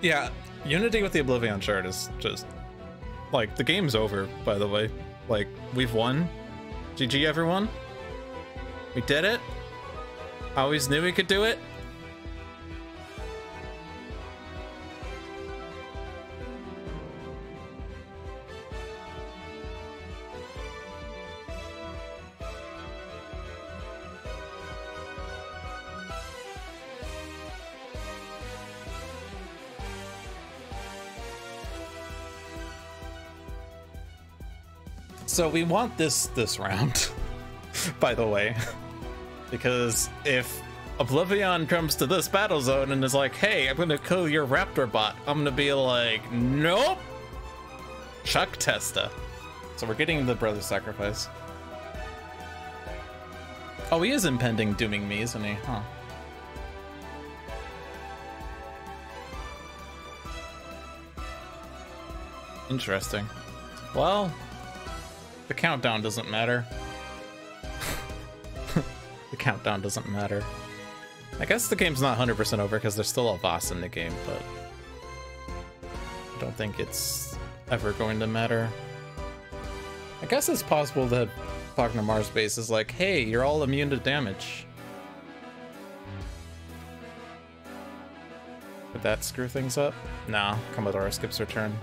S1: Yeah, Unity with the Oblivion Shard is just... Like, the game's over, by the way. Like, we've won. GG, everyone. We did it. Always knew we could do it. So we want this round, by the way, because if Oblivion comes to this battle zone and is like, hey, I'm gonna kill your raptor bot, I'm gonna be like, nope, Chuck Testa. So we're getting the brother sacrifice. Oh, he is impending dooming me, isn't he? Huh. Interesting. Well, the countdown doesn't matter. The countdown doesn't matter. I guess the game's not 100% over because there's still a boss in the game, but I don't think it's ever going to matter. I guess it's possible that Wagner Mars base is like, hey, you're all immune to damage. Would that screw things up? No, Commodore skips her turn.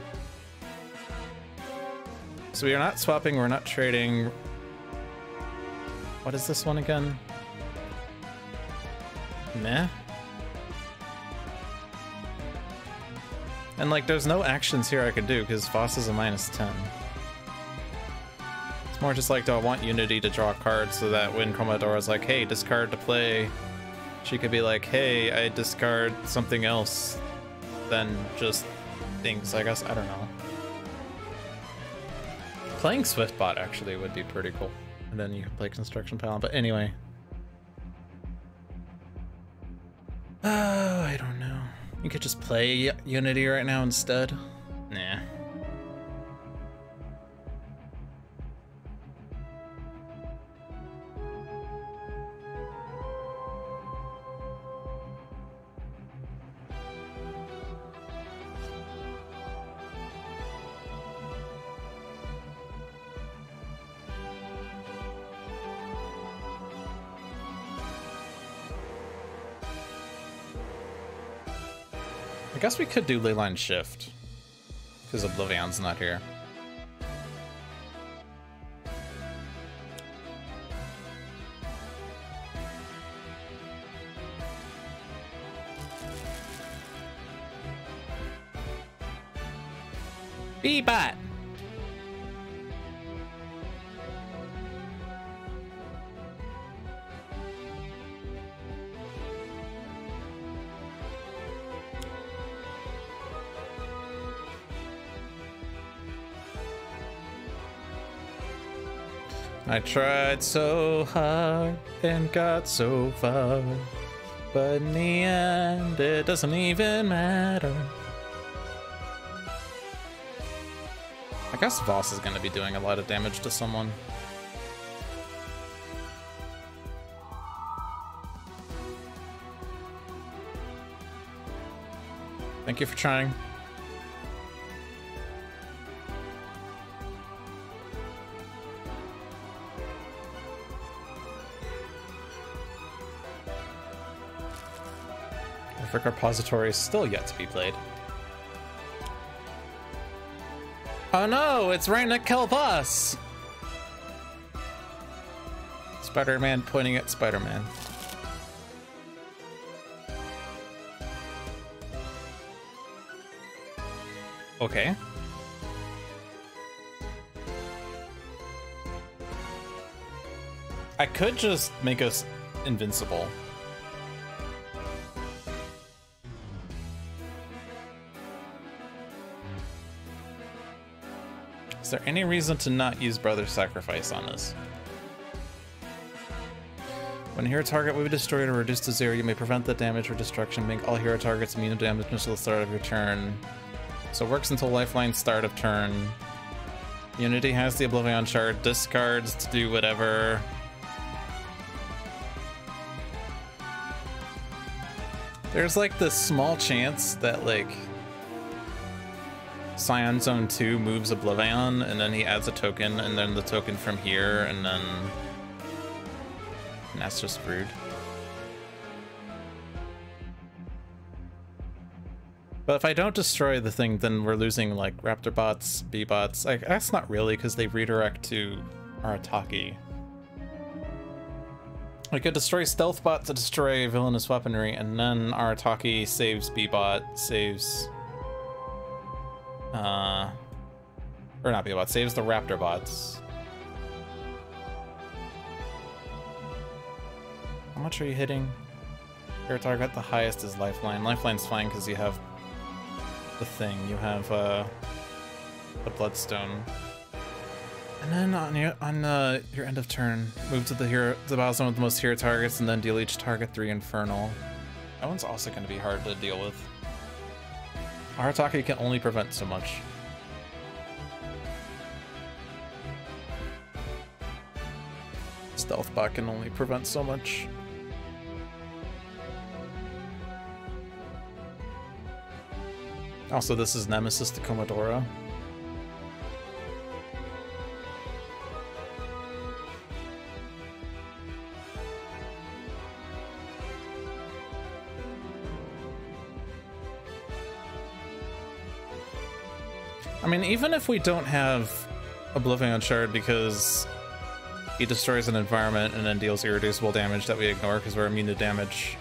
S1: So we are not swapping, we're not trading. What is this one again? Meh. And like, there's no actions here I could do because Voss is a -10. It's more just like, do I want Unity to draw cards so that when Commodore is like, hey, discard to play, she could be like, hey, I discard something else than just things, I guess. I don't know. Playing Swiftbot actually would be pretty cool. And then you can play Construction Pylon. But anyway. Oh, I don't know. You could just play Unity right now instead. Nah. guess we could do Leyline Shift, because Oblivion's not here. B-Bot! I tried so hard and got so far, but in the end it doesn't even matter. I guess Voss is going to be doing a lot of damage to someone. Thank you for trying. Rick Repository is still yet to be played. Oh no, it's right to kill boss! Spider-Man pointing at Spider-Man. Okay. I could just make us invincible. Is there any reason to not use Brother Sacrifice on this? When a hero target will be destroyed or reduced to 0, you may prevent the damage or destruction, make all hero targets immune to damage until the start of your turn. So it works until Lifeline start of turn. Unity has the Oblivion Shard, discards to do whatever. There's like this small chance that like Scion Zone 2 moves Oblivion, and then he adds a token, and then the token from here, and then... And that's just rude. But if I don't destroy the thing, then we're losing, like, Raptor bots, B-bots. Like, that's not really, because they redirect to Arataki. We could destroy Stealth Bot to destroy Villainous Weaponry, and then Arataki saves B-bot, saves... or not B-bot, saves the Raptor bots. How much are you hitting? Your target, the highest is Lifeline. Lifeline's fine because you have the thing. You have the Bloodstone. And then on your end of turn, move to the battle zone with the most hero targets, and then deal each target 3 Infernal. That one's also going to be hard to deal with. Arataki can only prevent so much. Stealth Bot can only prevent so much. Also, this is Nemesis to Commodora. I mean, even if we don't have Oblivion Shard because he destroys an environment and then deals irreducible damage that we ignore because we're immune to damage,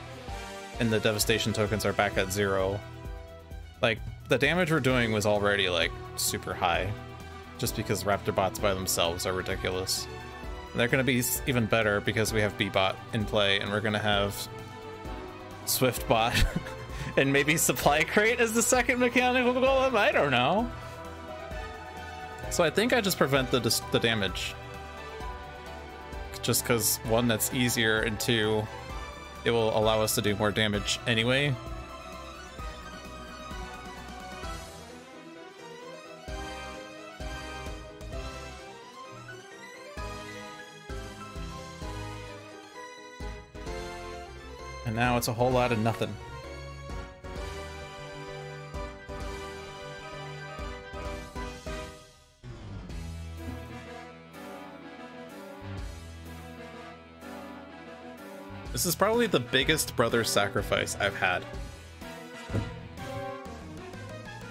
S1: and the devastation tokens are back at 0, like, the damage we're doing was already, like, super high, just because Raptor bots by themselves are ridiculous. And they're going to be even better because we have B-bot in play, and we're going to have Swift bot, and maybe Supply Crate as the second mechanical golem, I don't know. So I think I just prevent the damage. Just because, 1, that's easier, and 2, it will allow us to do more damage anyway. And now it's a whole lot of nothing. This is probably the biggest brother sacrifice I've had.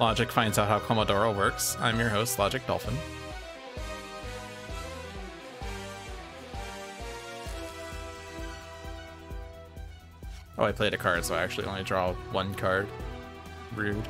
S1: Logic finds out how Komodoro works. I'm your host, Logic Dolphin. Oh, I played a card, so I actually only draw one card. Rude.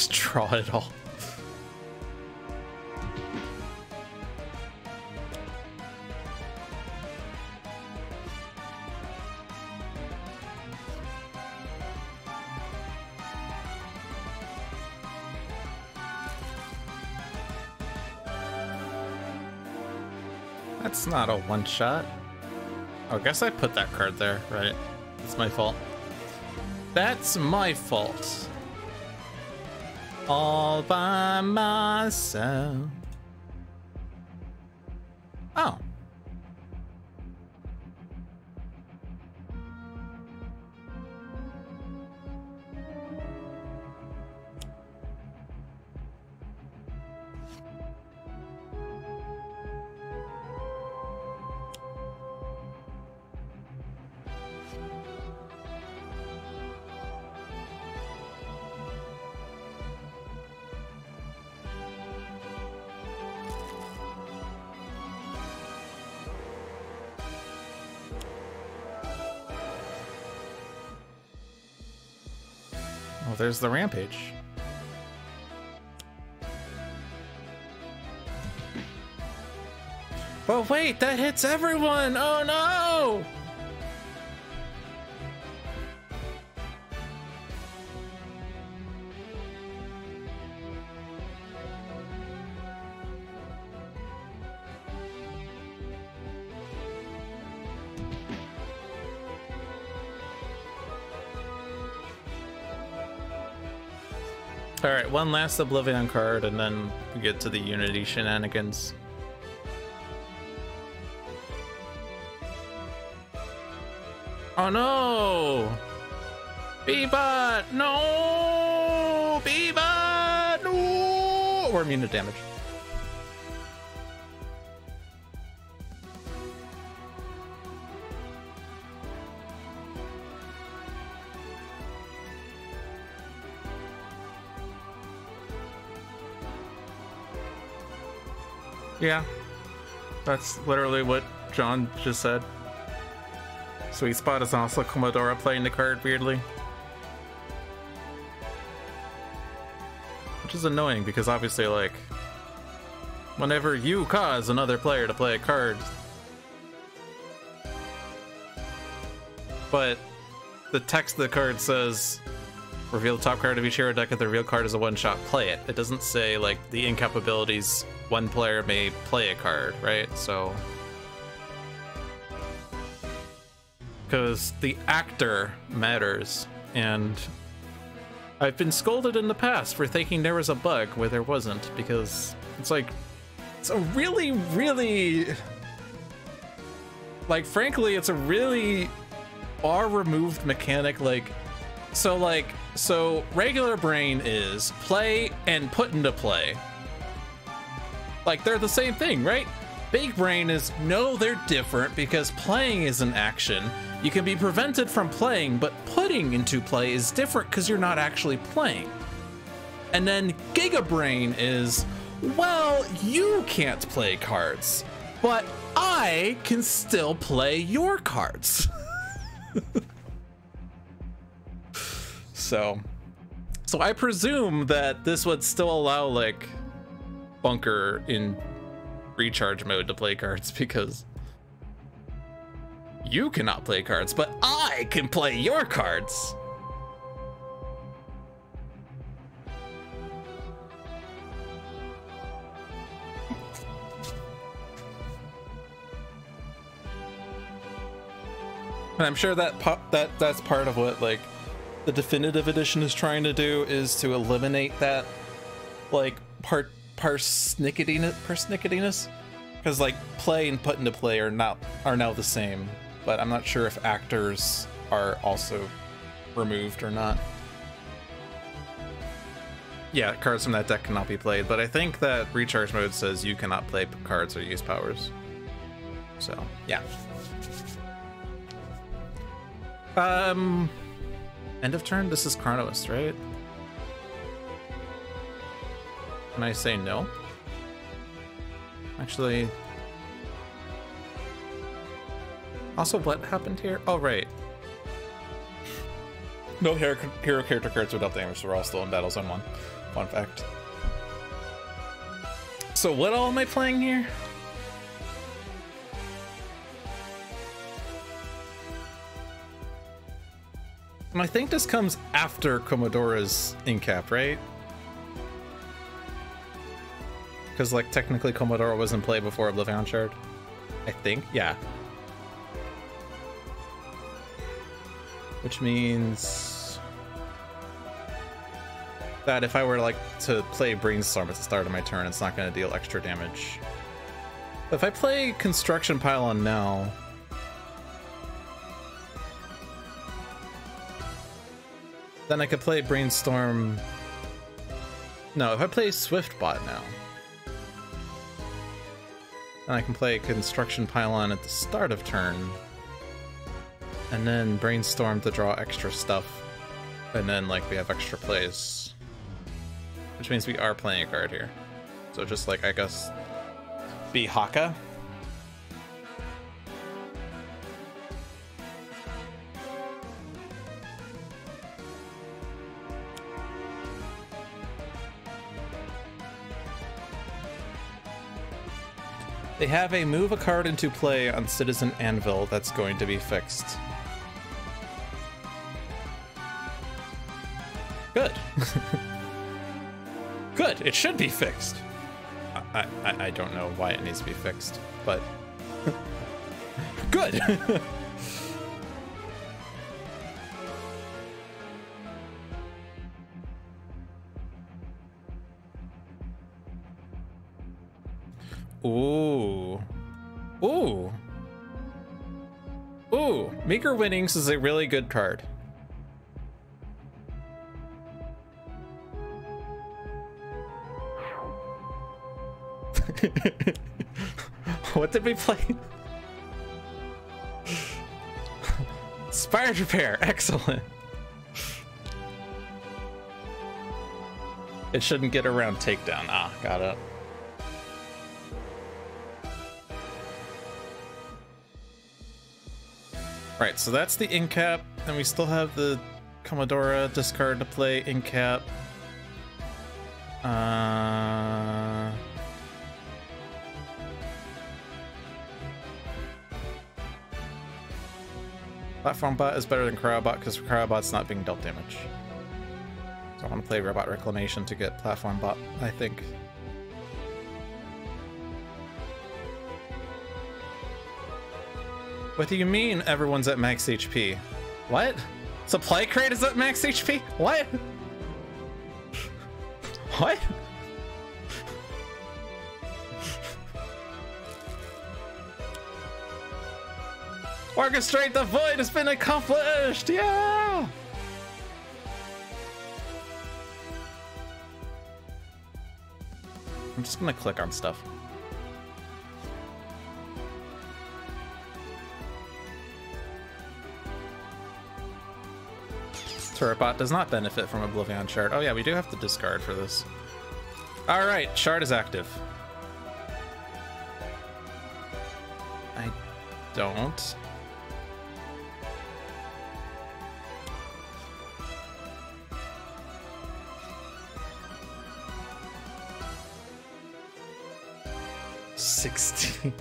S1: Draw it all. That's not a one-shot. Oh, I guess I put that card there, right? It's my fault. That's my fault. All by myself. Oh. Oh, there's the Rampage. But wait, that hits everyone! Oh no! Alright, one last Oblivion card, and then we get to the Unity shenanigans. Oh no! B-Bot! No! B-Bot! No! We're immune to damage. Yeah, that's literally what John just said. Sweet Spot is also Komodoro playing the card weirdly. Which is annoying because obviously, like, whenever you cause another player to play a card, but the text of the card says, reveal the top card of each hero deck if the reveal card is a one-shot, play it. It doesn't say, like, the incapabilities one player may play a card, right? So, because the actor matters, and I've been scolded in the past for thinking there was a bug where there wasn't, because it's like, it's a really, really, like, frankly, it's a really far-removed mechanic. Like, so regular brain is play and put into play. Like, they're the same thing, right? Big brain is, no, they're different because playing is an action. You can be prevented from playing, but putting into play is different because you're not actually playing. And then Giga Brain is, well, you can't play cards, but I can still play your cards. So I presume that this would still allow, like, Bunker in recharge mode to play cards because you cannot play cards, but I can play your cards. And I'm sure that's part of what like the definitive edition is trying to do, is to eliminate that like persnickettiness, because like play and put into play are now the same, but I'm not sure if actors are also removed or not. Yeah, cards from that deck cannot be played, but I think that recharge mode says you cannot play cards or use powers. So yeah. End of turn. This is Chronoist, right? Can I say no? Actually, also, what happened here? Oh, right. No hero character cards without damage, so we're all still in Battle Zone 1. Fun fact. So what all am I playing here? And I think this comes after Kommodora's Incap, right? Because, like, technically Kommodora was in play before Oblivion Shard. I think, yeah. Which means that if I were, like, to play Brainstorm at the start of my turn, it's not going to deal extra damage. But if I play Construction Pylon now... then I could play Brainstorm... No, if I play Swiftbot now... then I can play Construction Pylon at the start of turn. And then Brainstorm to draw extra stuff. And then, like, we have extra plays. Which means we are playing a card here. So just, like, I guess... be Haka. They have a move a card into play on Citizen Anvil that's going to be fixed. Good. Good, it should be fixed. I don't know why it needs to be fixed, but good. Ooh. Ooh. Ooh. Meager Winnings is a really good card. What did we play? Inspired Repair. Excellent. It shouldn't get around Takedown. Ah, got it. Right, so that's the Incap, and we still have the Commodora discard to play Incap. Platform Bot is better than Cryobot because Cryobot's not being dealt damage. So I want to play Robot Reclamation to get Platform Bot, I think. What do you mean everyone's at max HP? What? Supply Crate is at max HP? What? What? Orchestrate the Void has been accomplished! Yeah! I'm just gonna click on stuff. Turretbot does not benefit from Oblivion Shard. Oh yeah, we do have to discard for this. Alright, Shard is active. I don't. 16.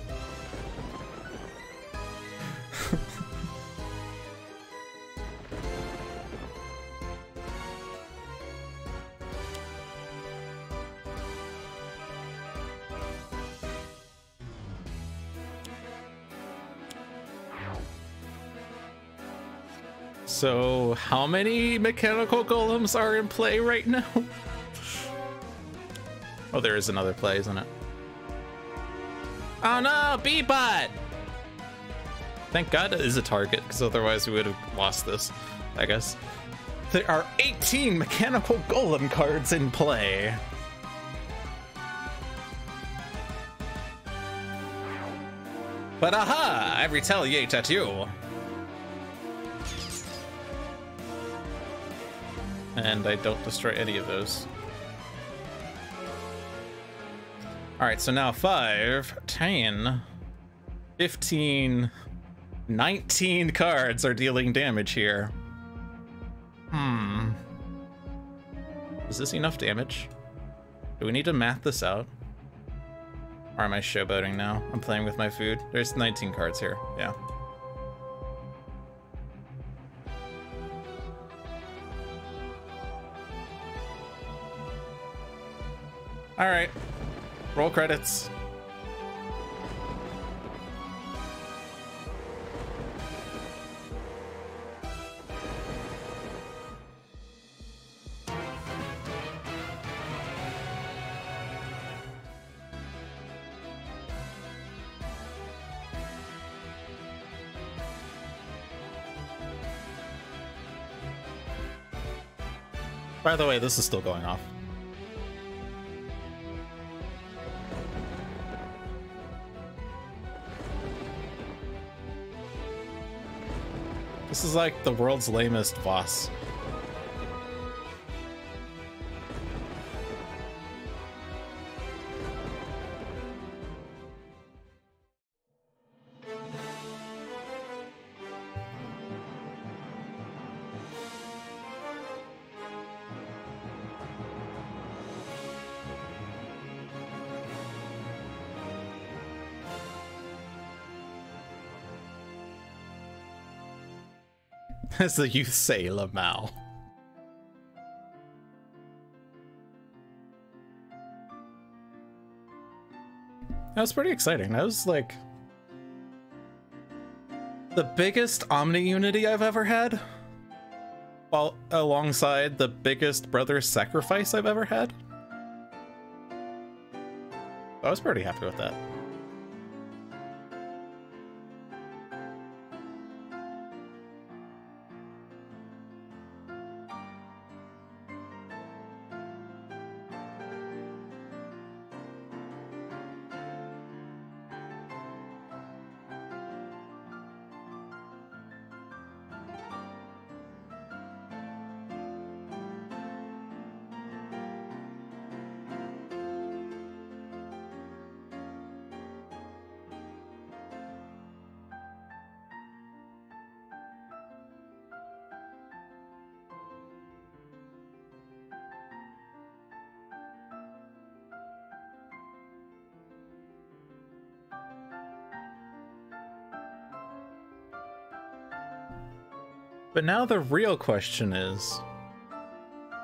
S1: So, how many mechanical golems are in play right now? Oh, there is another play, isn't it? Oh no, B-Bot! Thank God it is a target, because otherwise we would have lost this, I guess. There are 18 mechanical golem cards in play. But aha! I retaliate at you. And I don't destroy any of those. Alright, so now 5, 10, 15, 19 cards are dealing damage here. Is this enough damage? Do we need to math this out? Or am I showboating now? I'm playing with my food. There's 19 cards here, yeah. Alright. Roll credits. By the way, this is still going off. This is like the world's lamest boss. As the youth say, Lamau. That was pretty exciting. That was like the biggest Omni Unity I've ever had, while alongside the biggest brother sacrifice I've ever had. I was pretty happy with that. But now the real question is,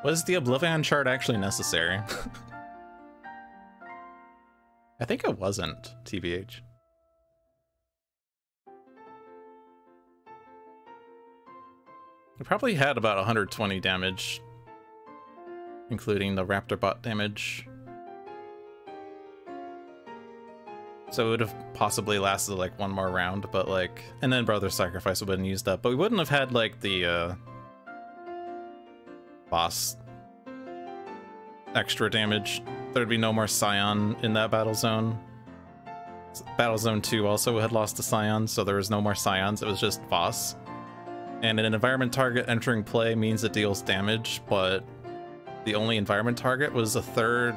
S1: was the Oblivion chart actually necessary? I think it wasn't, TBH. It probably had about 120 damage, including the Raptor bot damage. So it would have possibly lasted like one more round, but like, and then Brother Sacrifice would have been used up, but we wouldn't have had like the boss extra damage. There'd be no more Scion in that battle zone. Battle Zone 2 also had lost to Scion, so there was no more Scions, it was just boss. And an environment target entering play means it deals damage, but the only environment target was a third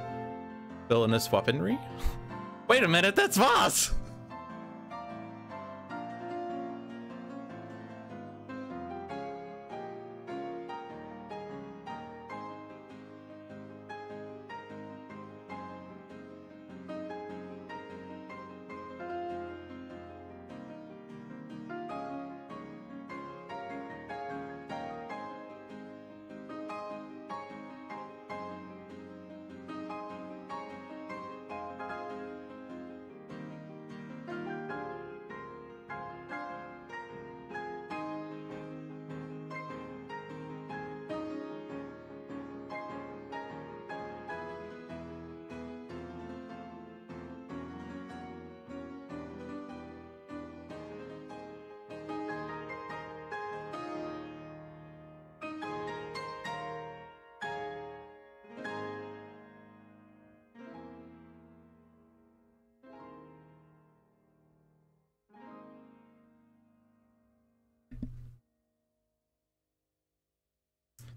S1: villainous weaponry? Wait a minute, that's Voss!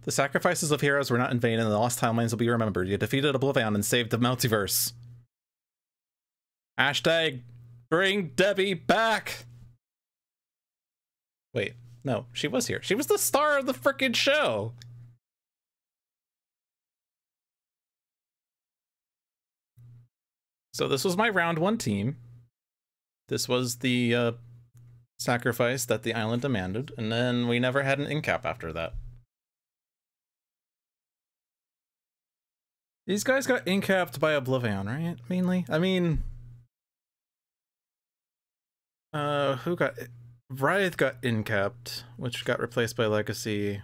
S1: The sacrifices of heroes were not in vain, and the lost timelines will be remembered. You defeated Oblivion and saved the multiverse. Hashtag bring Debbie back. Wait, no, she was here. She was the star of the frickin' show. So this was my round 1 team. This was the sacrifice that the island demanded, and then we never had an in-cap after that. These guys got in-capped by Oblivion, right? Mainly? I mean... who got... Wraith got in-capped, which got replaced by Legacy.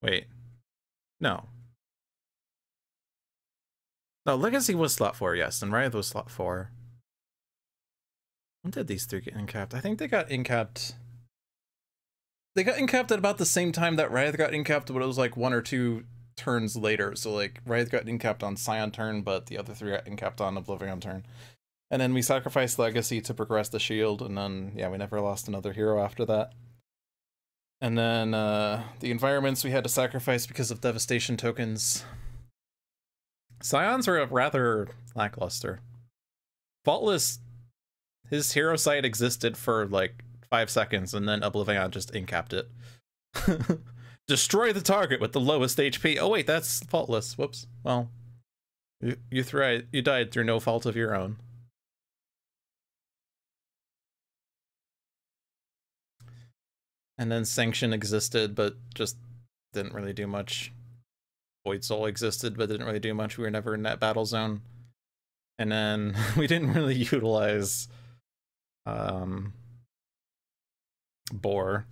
S1: Wait. No. No, Legacy was slot 4, yes, and Wraith was slot 4. When did these 3 get in-capped? I think they got in-capped... They got in-capped at about the same time that Wraith got in-capped, but it was like 1 or 2 turns later. So like Wraith got in-capped on Scion turn, but the other 3 got in-capped on Oblivion turn. And then we sacrificed Legacy to progress the shield, and then yeah, we never lost another hero after that. And then the environments we had to sacrifice because of devastation tokens. Scions were rather lackluster. Faultless, his hero site existed for like 5 seconds, and then Oblivion just in-capped it. Destroy the target with the lowest HP. Oh wait, that's Faultless. Whoops. Well, you died through no fault of your own. And then Sanction existed, but just didn't really do much. Void Soul existed, but didn't really do much. We were never in that battle zone. And then we didn't really utilize Boar.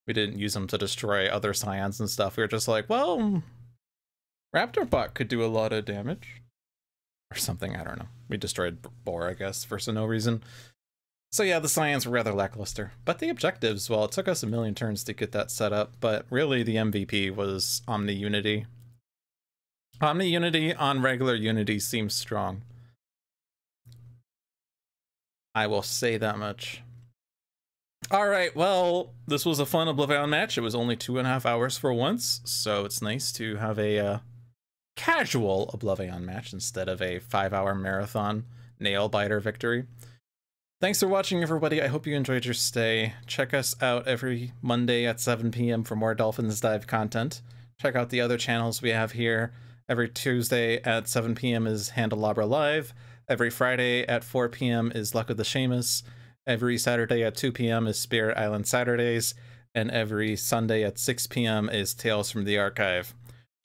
S1: We didn't use them to destroy other Scions and stuff. We were just like, well, Raptor Bot could do a lot of damage. Or something, I don't know. We destroyed Boar, I guess, for no reason. So yeah, the Scions were rather lackluster. But the objectives, well, it took us a million turns to get that set up, but really the MVP was Omni Unity. Omni Unity on regular Unity seems strong. I will say that much. Alright, well, this was a fun Oblivion match. It was only 2.5 hours for once, so it's nice to have a casual Oblivion match instead of a 5-hour marathon nail-biter victory. Thanks for watching, everybody. I hope you enjoyed your stay. Check us out every Monday at 7 p.m. for more Dolphins Dive content. Check out the other channels we have here. Every Tuesday at 7 p.m. is Handelabra Live. Every Friday at 4 p.m. is Luck of the Seamus. Every Saturday at 2 p.m. is Spirit Island Saturdays. And every Sunday at 6 p.m. is Tales from the Archive.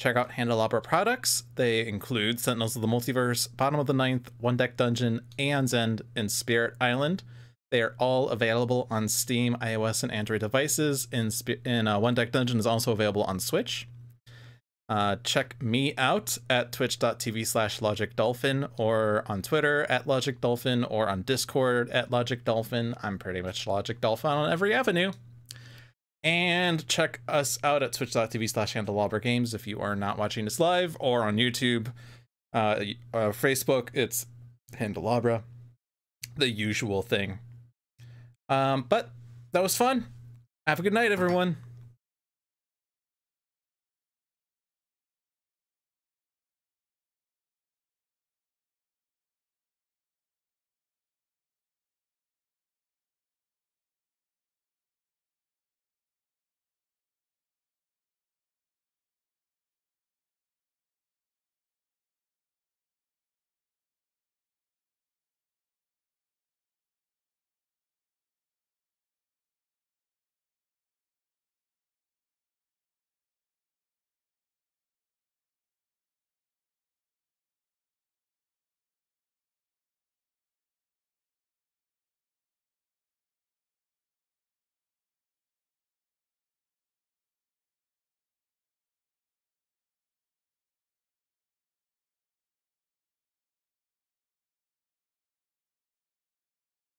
S1: Check out Handelabra products. They include Sentinels of the Multiverse, Bottom of the Ninth, One Deck Dungeon, Aeon's End, and Spirit Island. They are all available on Steam, iOS, and Android devices. One Deck Dungeon is also available on Switch. Check me out at twitch.tv/LogicDolphin, or on Twitter at LogicDolphin, or on Discord at LogicDolphin. I'm pretty much Logic Dolphin on every avenue. And check us out at twitch.tv/Handelabra Games if you are not watching this live, or on YouTube, Facebook, it's Handelabra, the usual thing. But that was fun. Have a good night, everyone.